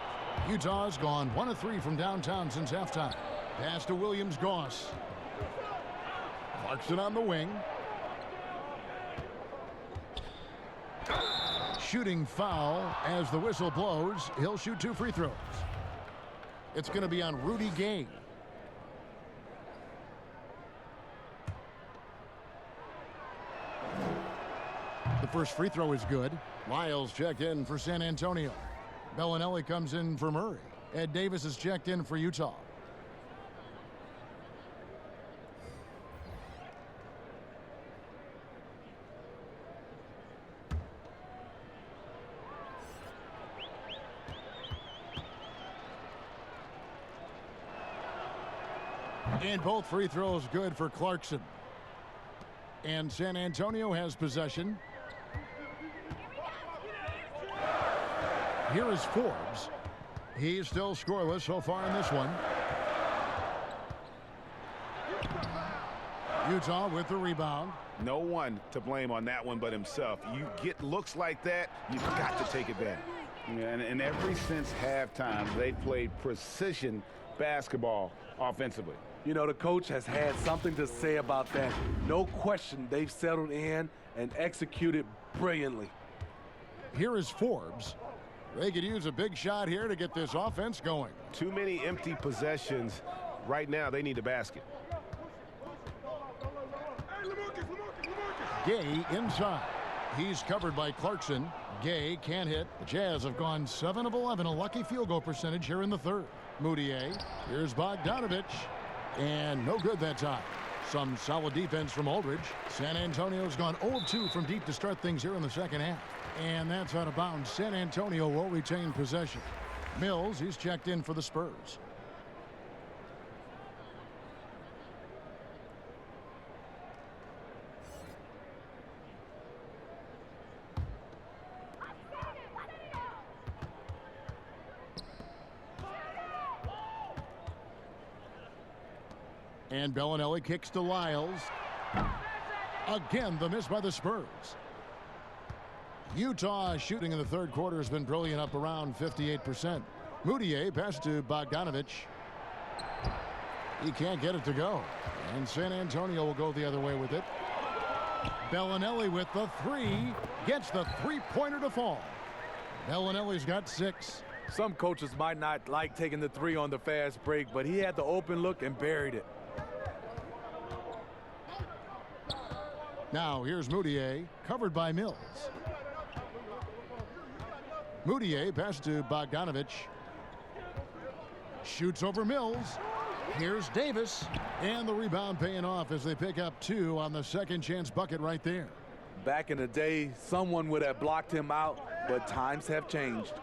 Utah's gone 1 of 3 from downtown since halftime. Pass to Williams-Goss. Clarkson on the wing. Shooting foul as the whistle blows. He'll shoot 2 free throws. It's going to be on Rudy Gay. The first free throw is good. Lyles checked in for San Antonio. Bellinelli comes in for Murray. Ed Davis is checked in for Utah. And both free throws good for Clarkson. And San Antonio has possession. Here is Forbes. He's still scoreless so far in this one. Utah with the rebound. No one to blame on that one but himself. You get looks like that, you've got to take advantage. And ever since halftime, they played precision basketball offensively. You know, the coach has had something to say about that. No question, they've settled in and executed brilliantly. Here is Forbes. They could use a big shot here to get this offense going. Too many empty possessions. Right now, they need a basket. Gay inside. He's covered by Clarkson. Gay can't hit. The Jazz have gone 7 of 11, a lucky field goal percentage here in the third. Moutier. Here's Bogdanovich. And no good that time. Some solid defense from Aldridge. San Antonio's gone 0 of 2 from deep to start things here in the second half. And that's out of bounds. San Antonio will retain possession. Mills, he's checked in for the Spurs. And Bellinelli kicks to Lyles. Again, the miss by the Spurs. Utah shooting in the third quarter has been brilliant, up around 58%. Moutier pass to Bogdanovich. He can't get it to go. And San Antonio will go the other way with it. Bellinelli with the 3. Gets the three-pointer to fall. Bellinelli's got 6. Some coaches might not like taking the 3 on the fast break, but he had the open look and buried it. Now here's Moutier, covered by Mills. Moutier pass to Bogdanovich. Shoots over Mills. Here's Davis. And the rebound paying off as they pick up 2 on the second chance bucket right there. Back in the day, someone would have blocked him out, but times have changed.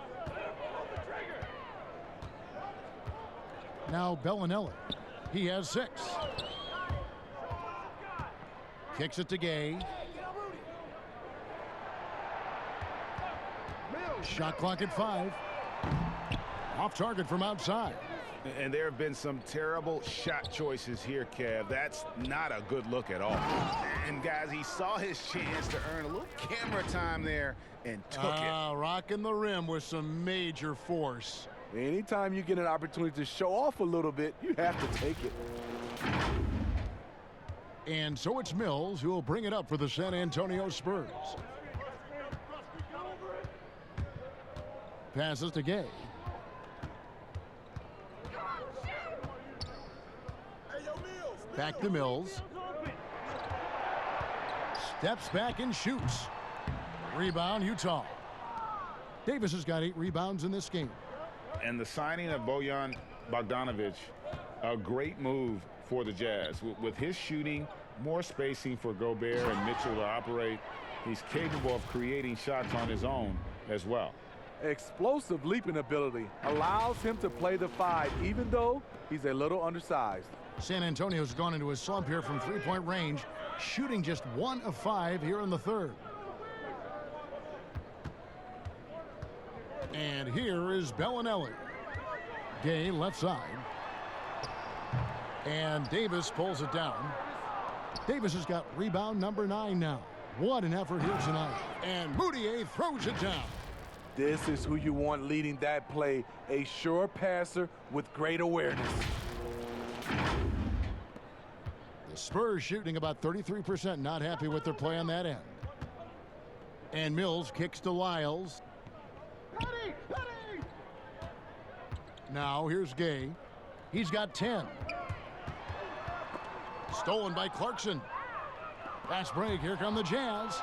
Now Bellinelli. He has 6. Kicks it to Gay. Shot clock at 5. Off target from outside. And there have been some terrible shot choices here, Kev. That's not a good look at all. And guys, he saw his chance to earn a little camera time there and took it. Rocking the rim with some major force. Anytime you get an opportunity to show off a little bit, you have to take it. And so it's Mills who will bring it up for the San Antonio Spurs. Passes to Gay. Back to Mills. Steps back and shoots. Rebound, Utah. Davis has got 8 rebounds in this game. And the signing of Bojan Bogdanovic, a great move for the Jazz. With his shooting, more spacing for Gobert and Mitchell to operate, he's capable of creating shots on his own as well. Explosive leaping ability allows him to play the 5, even though he's a little undersized. San Antonio's gone into a slump here from three-point range, shooting just 1 of 5 here in the third. And here is Bellinelli. Gay left side. And Davis pulls it down. Davis has got rebound number 9 now. What an effort here tonight. And Moutier throws it down. This is who you want leading that play, a sure passer with great awareness. The Spurs shooting about 33%, not happy with their play on that end. And Mills kicks to Lyles. Now here's Gay. He's got 10. Stolen by Clarkson. Fast break, here come the Jazz.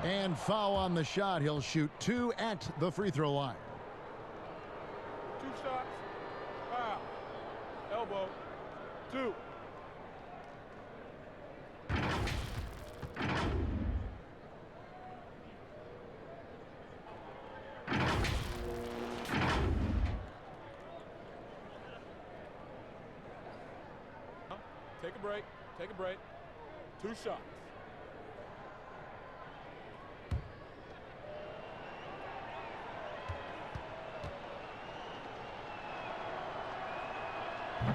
And foul on the shot. He'll shoot 2 at the free throw line. 2 shots. Foul. Elbow. 2. Take a break. Take a break. 2 shots.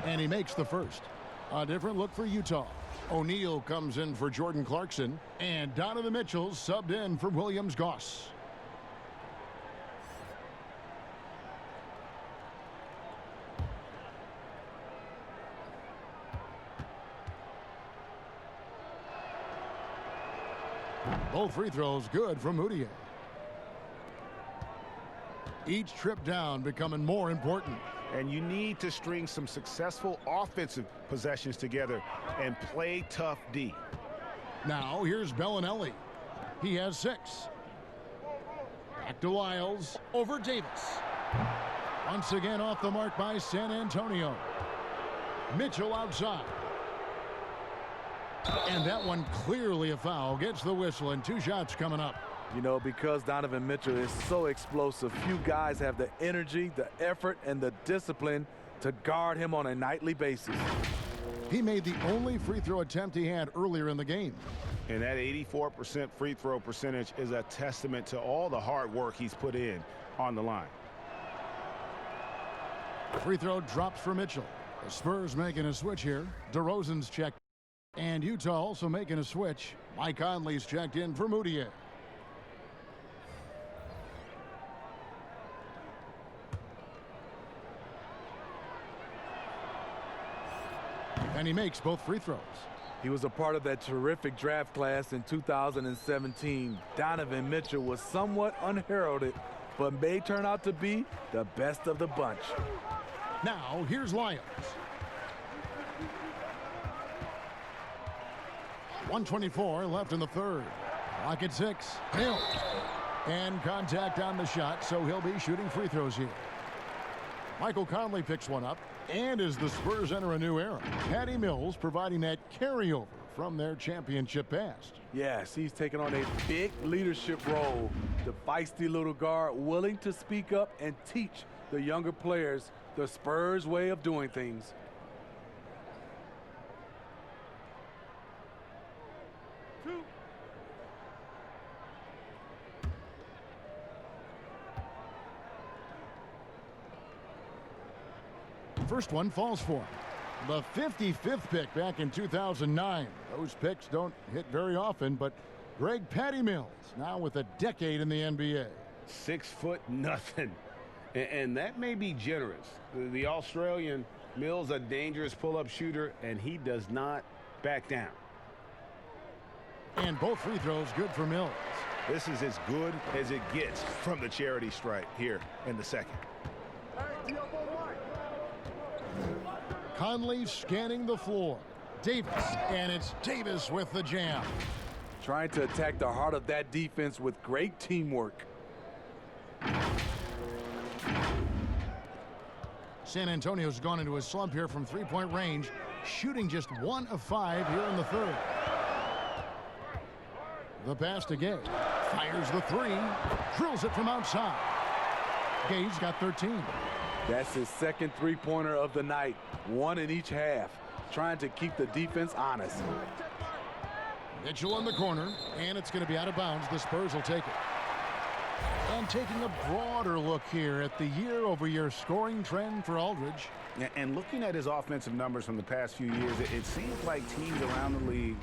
And he makes the first. A different look for Utah. O'Neal comes in for Jordan Clarkson. And Donovan Mitchell subbed in for Williams Goss. Both free throws good from Moutier. Each trip down becoming more important. And you need to string some successful offensive possessions together and play tough D. Now here's Bellinelli. He has 6. Back to Lyles. Over Davis. Once again off the mark by San Antonio. Mitchell outside. And that one clearly a foul. Gets the whistle and 2 shots coming up. You know, because Donovan Mitchell is so explosive, few guys have the energy, the effort, and the discipline to guard him on a nightly basis. He made the only free throw attempt he had earlier in the game. And that 84% free throw percentage is a testament to all the hard work he's put in on the line. Free throw drops for Mitchell. The Spurs making a switch here. DeRozan's checked. And Utah also making a switch. Mike Conley's checked in for Moutier. And he makes both free throws. He was a part of that terrific draft class in 2017. Donovan Mitchell was somewhat unheralded, but may turn out to be the best of the bunch. Now, here's Lyles. 1:24 left in the third. Clock at 6. Mills. And contact on the shot, so he'll be shooting free throws here. Michael Conley picks one up. And as the Spurs enter a new era, Patty Mills providing that carryover from their championship past. Yes, he's taken on a big leadership role. The feisty little guard willing to speak up and teach the younger players the Spurs way of doing things. First one falls for him. The 55th pick back in 2009. Those picks don't hit very often, but Greg Patty Mills now with a decade in the NBA. 6'0", and that may be generous. The Australian Mills, a dangerous pull-up shooter, and he does not back down. And both free throws good for Mills. This is as good as it gets from the charity stripe here in the second. Conley scanning the floor. Davis, and it's Davis with the jam. Trying to attack the heart of that defense with great teamwork. San Antonio's gone into a slump here from three-point range, shooting just 1 of 5 here in the third. The pass to Gay. Fires the three. Drills it from outside. Gay's got 13. That's his second three-pointer of the night. 1 in each half. Trying to keep the defense honest. Mitchell in the corner, and it's going to be out of bounds. The Spurs will take it. And taking a broader look here at the year-over-year scoring trend for Aldridge. And looking at his offensive numbers from the past few years, it seems like teams around the league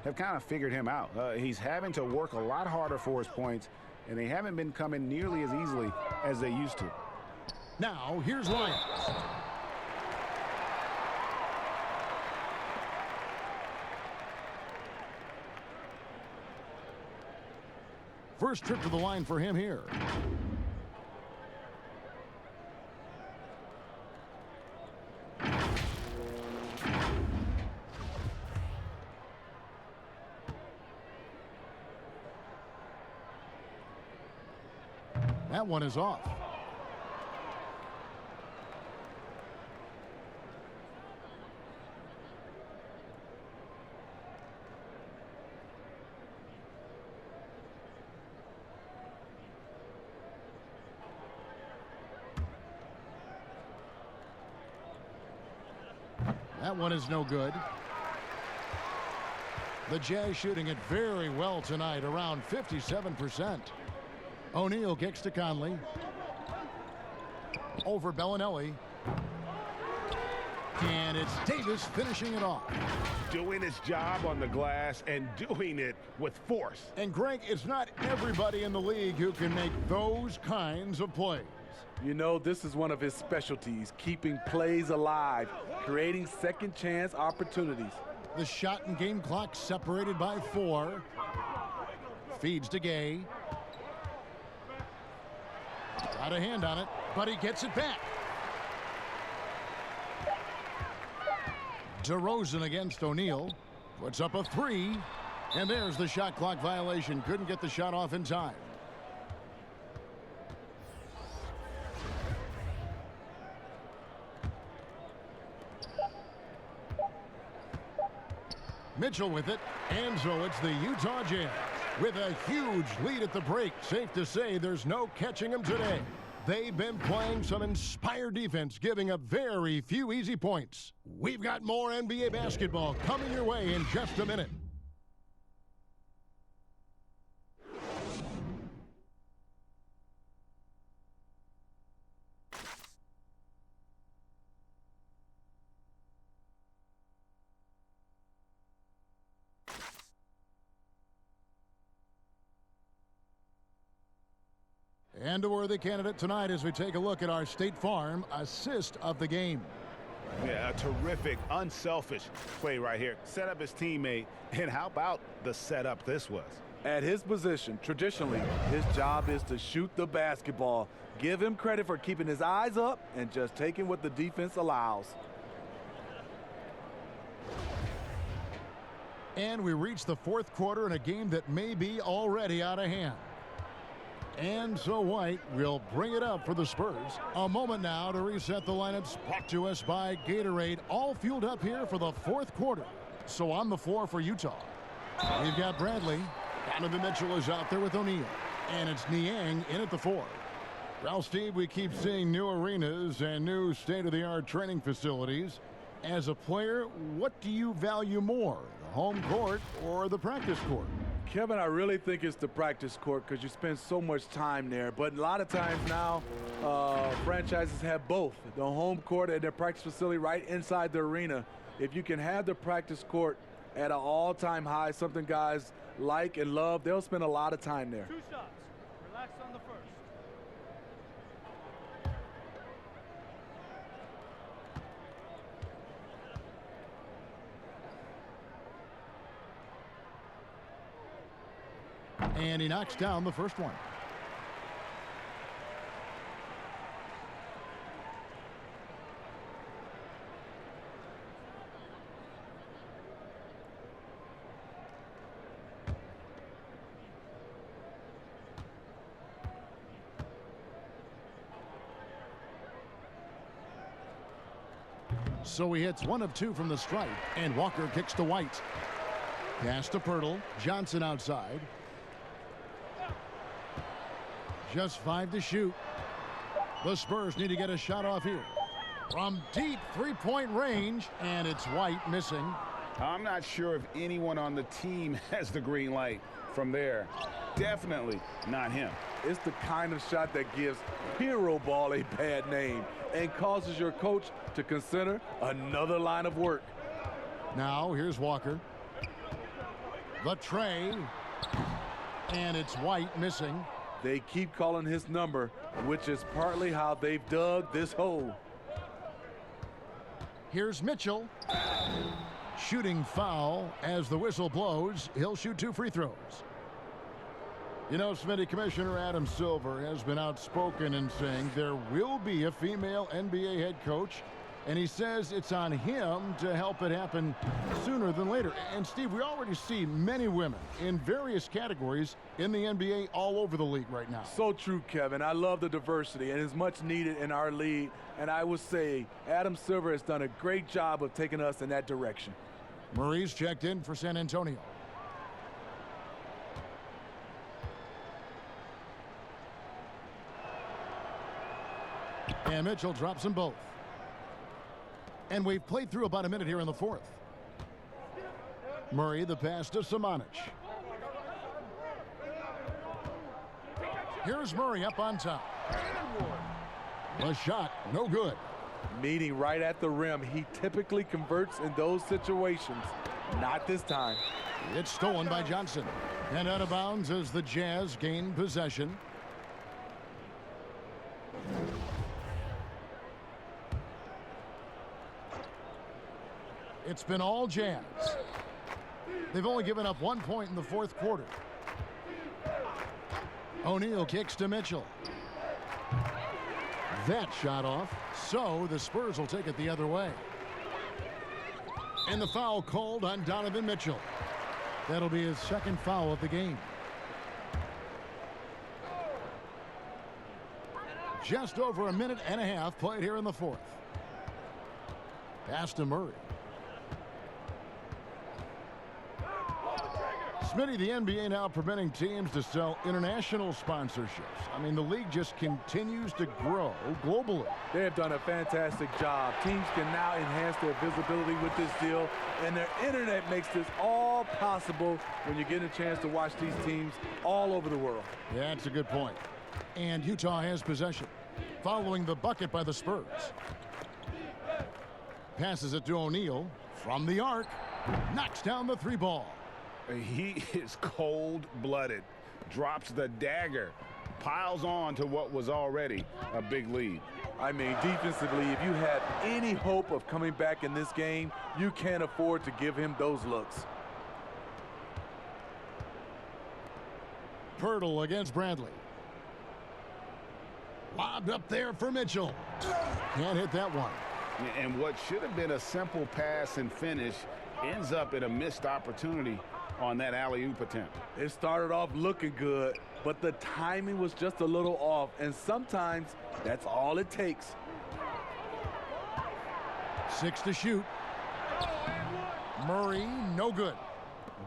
have kind of figured him out. He's having to work a lot harder for his points, and they haven't been coming nearly as easily as they used to. Now, here's Lyons. First trip to the line for him here. That one is off. That one is no good. The Jazz shooting it very well tonight, around 57%. O'Neal kicks to Conley. Over Bellinelli. And it's Davis finishing it off. Doing his job on the glass and doing it with force. And Greg, it's not everybody in the league who can make those kinds of plays. You know, this is one of his specialties, keeping plays alive, creating second chance opportunities. The shot and game clock separated by 4. Feeds to Gay. Got a hand on it, but he gets it back. DeRozan against O'Neal. Puts up a 3. And there's the shot clock violation. Couldn't get the shot off in time. Mitchell with it, and so it's the Utah Jazz with a huge lead at the break. Safe to say there's no catching them today. They've been playing some inspired defense, giving up very few easy points. We've got more NBA basketball coming your way in just a minute. And a worthy candidate tonight as we take a look at our State Farm assist of the game. Yeah, a terrific, unselfish play right here. Set up his teammate, and how about the setup this was? At his position, traditionally, his job is to shoot the basketball. Give him credit for keeping his eyes up and just taking what the defense allows. And we reach the fourth quarter in a game that may be already out of hand. And so White will bring it up for the Spurs. A moment now to reset the lineups, brought to us by Gatorade, all fueled up here for the fourth quarter. So on the floor for Utah, we've got Bradley. Donovan Mitchell is out there with O'Neal. And it's Niang in at the 4. Well, Steve, we keep seeing new arenas and new state-of-the-art training facilities. As a player, what do you value more, the home court or the practice court? Kevin, I really think it's the practice court because you spend so much time there. But a lot of times now, franchises have both, the home court and their practice facility right inside the arena. If you can have the practice court at an all-time high, something guys like and love, they'll spend a lot of time there. 2 shots. Relax on the first. And he knocks down the first one. So he hits 1 of 2 from the stripe, and Walker kicks to White. Pass to Pirtle. Johnson outside. Just 5 to shoot. The Spurs need to get a shot off here. From deep three-point range, and it's White missing. I'm not sure if anyone on the team has the green light from there. Definitely not him. It's the kind of shot that gives hero ball a bad name and causes your coach to consider another line of work. Now, here's Walker. The tray. And it's White missing. They keep calling his number, which is partly how they've dug this hole. Here's Mitchell. Shooting foul as the whistle blows. He'll shoot 2 free throws. You know, Smitty, Commissioner Adam Silver has been outspoken in saying there will be a female NBA head coach, and he says it's on him to help it happen sooner than later. And, Steve, we already see many women in various categories in the NBA all over the league right now. So true, Kevin. I love the diversity, and it's much needed in our league. And I would say Adam Silver has done a great job of taking us in that direction. Murray's checked in for San Antonio. And Mitchell drops them both. And we've played through about a minute here in the fourth. Murray, the pass to Samanic. Here's Murray up on top. The shot, no good. Meeting right at the rim. He typically converts in those situations. Not this time. It's stolen by Johnson. And out of bounds as the Jazz gain possession. It's been all Jazz. They've only given up 1 point in the fourth quarter. O'Neal kicks to Mitchell. That shot off, so the Spurs will take it the other way. And the foul called on Donovan Mitchell. That'll be his second foul of the game. Just over a minute and a half played here in the fourth. Pass to Murray. Smitty, the NBA now permitting teams to sell international sponsorships. I mean, the league just continues to grow globally. They have done a fantastic job. Teams can now enhance their visibility with this deal, and their internet makes this all possible when you get a chance to watch these teams all over the world. Yeah, that's a good point. And Utah has possession, following the bucket by the Spurs. Passes it to O'Neal from the arc, knocks down the 3 ball. He is cold-blooded, drops the dagger, piles on to what was already a big lead. I mean, defensively, if you have any hope of coming back in this game, you can't afford to give him those looks. Pirtle against Bradley. Lobbed up there for Mitchell. Can't hit that one. And what should have been a simple pass and finish ends up in a missed opportunity on that alley-oop attempt. It started off looking good, but the timing was just a little off, and sometimes that's all it takes. 6 to shoot. Murray, no good.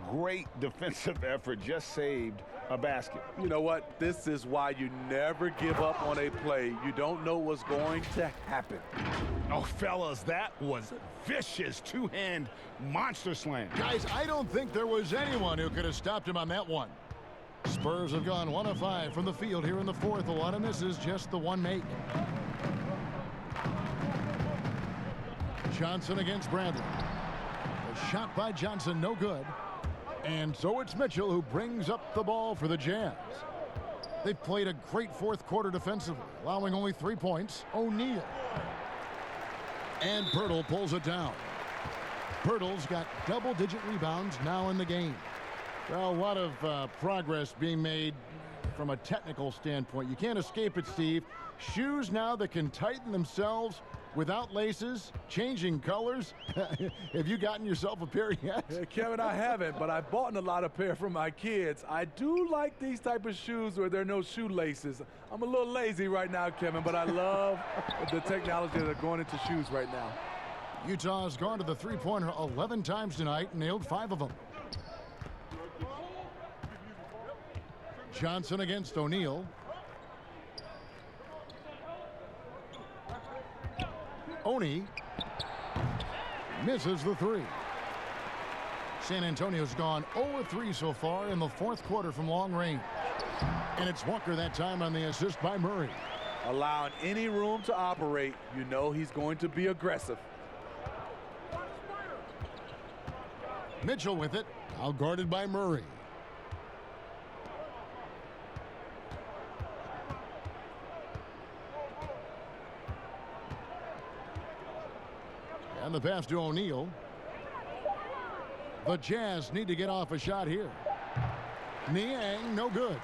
Great defensive effort, just saved a basket. You know what? This is why you never give up on a play. You don't know what's going to happen. Oh, fellas, that was vicious two-hand monster slam. Guys, I don't think there was anyone who could have stopped him on that one. Spurs have gone 1 of 5 from the field here in the fourth. A lot of misses, just the one make. Johnson against Bradley. A shot by Johnson, no good. And so it's Mitchell who brings up the ball for the Jazz. They've played a great fourth quarter defensively, allowing only 3 points. O'Neal. And Pirtle pulls it down. Pirtle's got double-digit rebounds now in the game. Well, a lot of progress being made from a technical standpoint. You can't escape it, Steve. Shoes now that can tighten themselves without laces, changing colors. Have you gotten yourself a pair yet? Kevin, I haven't, but I've bought a lot of pair for my kids. I do like these type of shoes where there are no shoelaces. I'm a little lazy right now, Kevin, but I love the technology that are going into shoes right now. Utah's gone to the three-pointer 11 times tonight and nailed 5 of them. Johnson against O'Neal. Oni misses the 3. San Antonio's gone 0-3 so far in the fourth quarter from long range. And it's Walker that time on the assist by Murray. Allowing any room to operate, you know he's going to be aggressive. Mitchell with it, out guarded by Murray. And the pass to O'Neal. The Jazz need to get off a shot here. Niang, no good.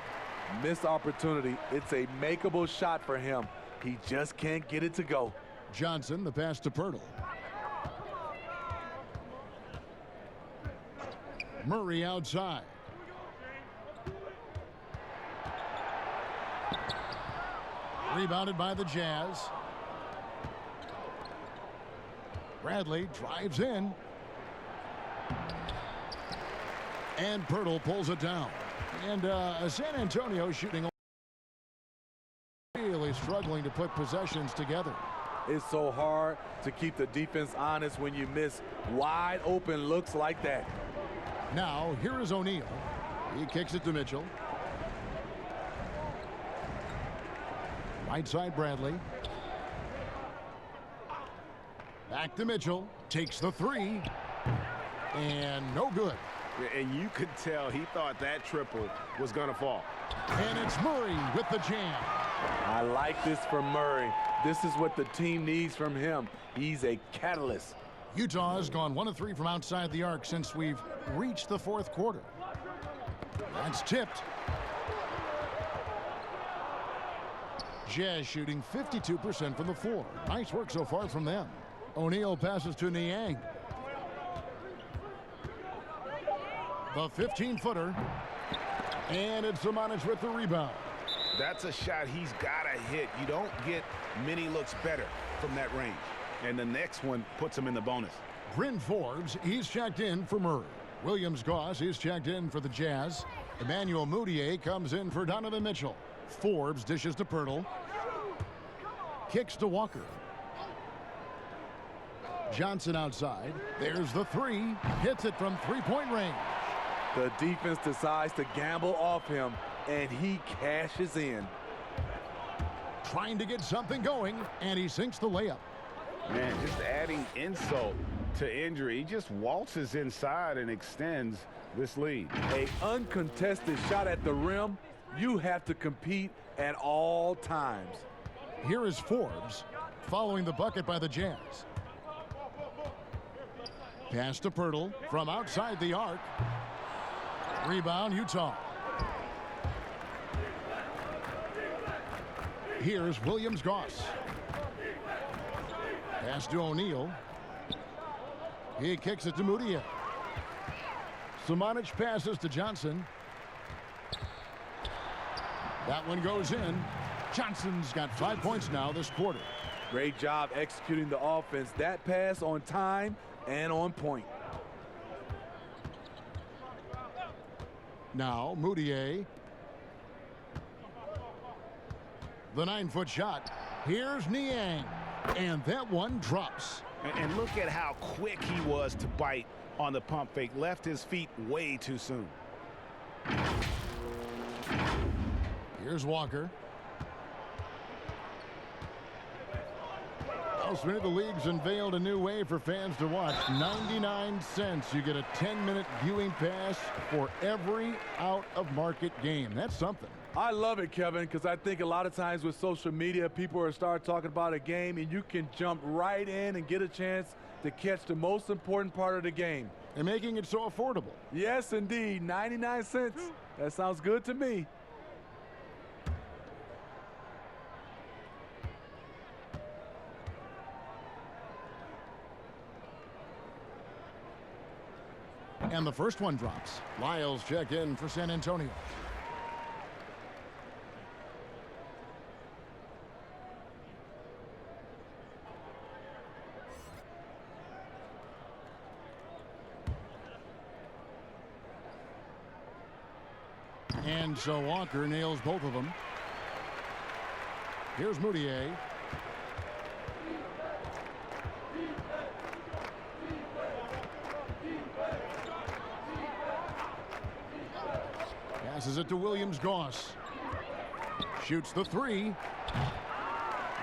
Missed opportunity. It's a makeable shot for him. He just can't get it to go. Johnson, the pass to Pirtle. Murray outside. Rebounded by the Jazz. Bradley drives in. And Pirtle pulls it down. And San Antonio shooting really struggling to put possessions together. It's so hard to keep the defense honest when you miss wide open looks like that. Now, here is O'Neal. He kicks it to Mitchell. Right side, Bradley. Back to Mitchell. Takes the 3. And no good. And you could tell he thought that triple was going to fall. And it's Murray with the jam. I like this from Murray. This is what the team needs from him. He's a catalyst. Utah has gone 1 of 3 from outside the arc since we've reached the fourth quarter. That's tipped. Jazz shooting 52% from the floor. Nice work so far from them. O'Neal passes to Niang. The 15-footer. And it's Zimonjic with the rebound. That's a shot he's got to hit. You don't get many looks better from that range. And the next one puts him in the bonus. Bryn Forbes, he's checked in for Murray. Williams Goss is checked in for the Jazz. Emmanuel Mudiay comes in for Donovan Mitchell. Forbes dishes to Pirtle. Kicks to Walker. Johnson outside. There's the 3. Hits it from three-point range. The defense decides to gamble off him, and he cashes in. Trying to get something going, and he sinks the layup. Man, just adding insult to injury. He just waltzes inside and extends this lead. An uncontested shot at the rim. You have to compete at all times. Here is Forbes following the bucket by the Jazz. Pass to Pirtle from outside the arc. Rebound, Utah. Here's Williams Goss. Pass to O'Neal. He kicks it to Mudiay. Zimonjic passes to Johnson. That one goes in. Johnson's got 5 points now this quarter. Great job executing the offense. That pass on time and on point. Now Mudiay. The 9-foot shot. Here's Niang. And that one drops. And look at how quick he was to bite on the pump fake. Left his feet way too soon. Here's Walker. Elsewhere, the league's unveiled a new way for fans to watch. 99 cents. You get a 10-minute viewing pass for every out-of-market game. That's something. I love it, Kevin, because I think a lot of times with social media, people are start talking about a game, and you can jump right in and get a chance to catch the most important part of the game. And making it so affordable. Yes, indeed. 99 cents. That sounds good to me. And the first one drops. Lyles checked in for San Antonio. And so Walker nails both of them. Here's Moutier. Passes it to Williams-Goss. Shoots the three.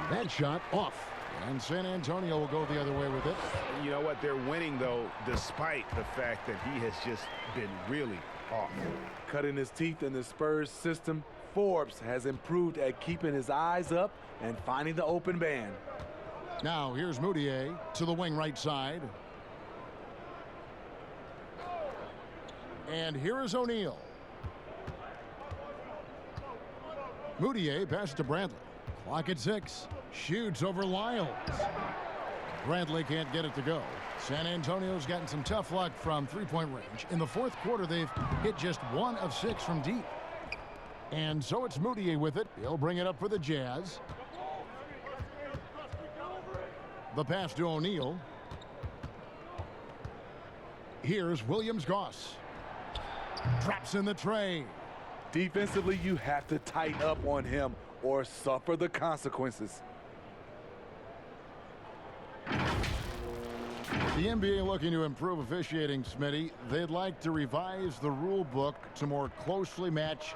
That shot off. And San Antonio will go the other way with it. You know what? They're winning, though, despite the fact that he has just been really off. Cutting his teeth in the Spurs system, Forbes has improved at keeping his eyes up and finding the open man. Now here's Moutier to the wing right side. And here is O'Neal. Moutier passes to Bradley. Clock at 6. Shoots over Lyles. Bradley can't get it to go. San Antonio's gotten some tough luck from three-point range. In the fourth quarter, they've hit just 1 of 6 from deep. And so it's Moutier with it. He'll bring it up for the Jazz. The pass to O'Neal. Here's Williams-Goss. Traps in the tray. Defensively, you have to tighten up on him or suffer the consequences. The NBA looking to improve officiating, Smitty. They'd like to revise the rule book to more closely match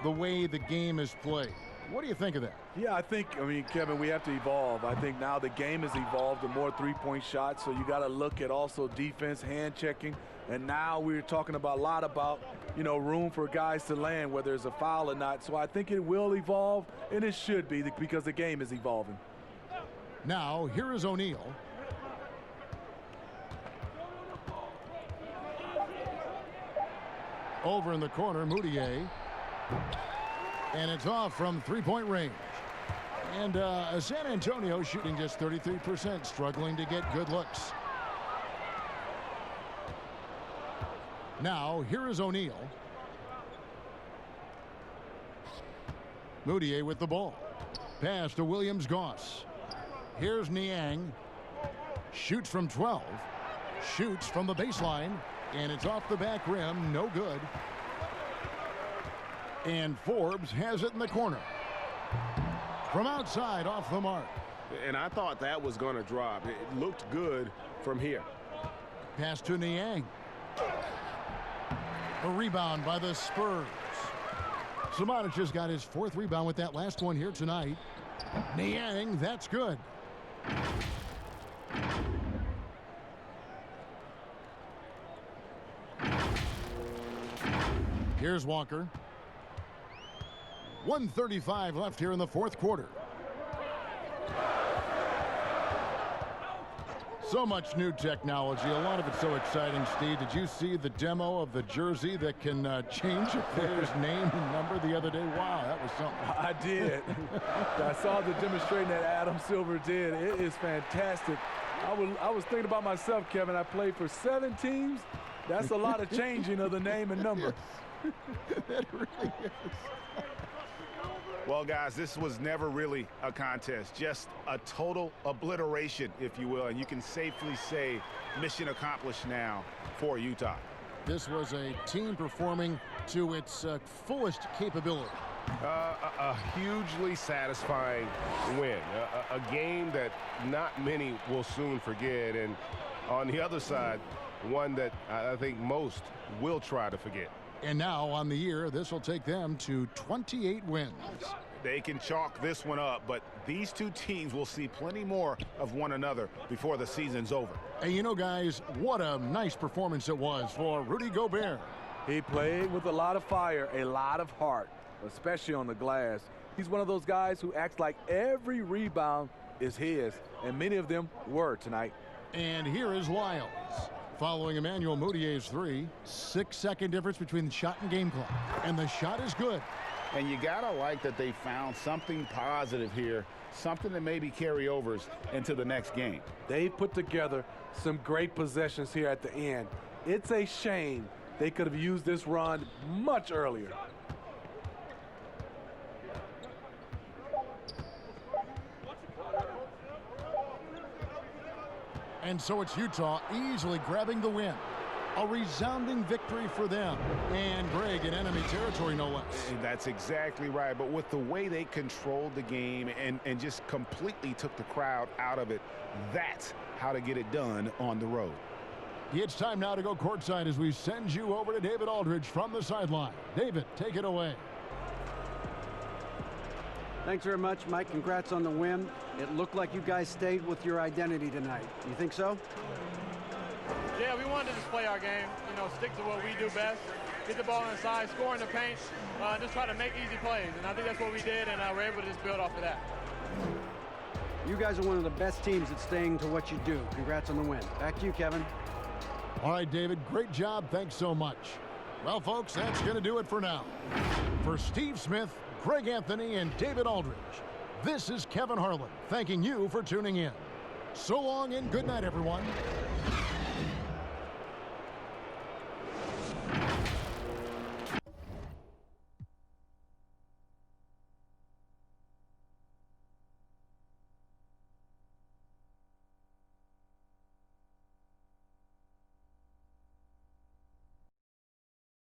the way the game is played. What do you think of that? Yeah, I mean, Kevin, we have to evolve. I think now the game has evolved to more three-point shots, so you got to look at also defense, hand checking, and now we're talking about a lot about, room for guys to land, whether it's a foul or not. So I think it will evolve, and it should be because the game is evolving. Now, here is O'Neal. Over in the corner, Moutier. And it's off from three-point range. And San Antonio shooting just 33%, struggling to get good looks. Now, here is O'Neal. Moutier with the ball. Pass to Williams-Goss. Here's Niang. Shoots from 12. Shoots from the baseline. And it's off the back rim. No good. And Forbes has it in the corner. From outside, off the mark. And I thought that was going to drop. It looked good from here. Pass to Niang. A rebound by the Spurs. Samanic just got his 4th rebound with that last one here tonight. Niang, that's good. Here's Walker. 1:35 left here in the fourth quarter. So much new technology. A lot of it so exciting, Steve. Did you see the demo of the jersey that can change a player's name and number the other day? Wow, that was something. I did. I saw the demonstration that Adam Silver did. It is fantastic. I was thinking about myself, Kevin. I played for 7 teams. That's a lot of changing of the name and number. That really is. Well, guys, this was never really a contest, just a total obliteration, if you will, and you can safely say mission accomplished now for Utah. This was a team performing to its fullest capability. A hugely satisfying win, a game that not many will soon forget, and on the other side, one that I think most will try to forget. And now on the year, this will take them to 28 wins. They can chalk this one up, but these two teams will see plenty more of one another before the season's over. And you know, guys, what a nice performance it was for Rudy Gobert. He played with a lot of fire, a lot of heart, especially on the glass. He's one of those guys who acts like every rebound is his, and many of them were tonight. And here is Lyles. Following Emmanuel Moutier's 3, 6-second difference between the shot and game clock. And the shot is good. And you gotta like that they found something positive here, something that maybe carry overs into the next game. They put together some great possessions here at the end. It's a shame they could have used this run much earlier. And so it's Utah easily grabbing the win. A resounding victory for them. And Greg, in enemy territory, no less. That's exactly right. But with the way they controlled the game and just completely took the crowd out of it, that's how to get it done on the road. It's time now to go courtside as we send you over to David Aldridge from the sideline. David, take it away. Thanks very much, Mike. Congrats on the win. It looked like you guys stayed with your identity tonight. You think so? Yeah, we wanted to just play our game, stick to what we do best, get the ball inside, score in the paint, just try to make easy plays. And I think that's what we did, and we're able to just build off of that. You guys are one of the best teams at staying to what you do. Congrats on the win. Back to you, Kevin. All right, David, great job. Thanks so much. Well, folks, that's going to do it for now. For Steve Smith, Greg Anthony, and David Aldridge, this is Kevin Harlan thanking you for tuning in. So long and good night, everyone.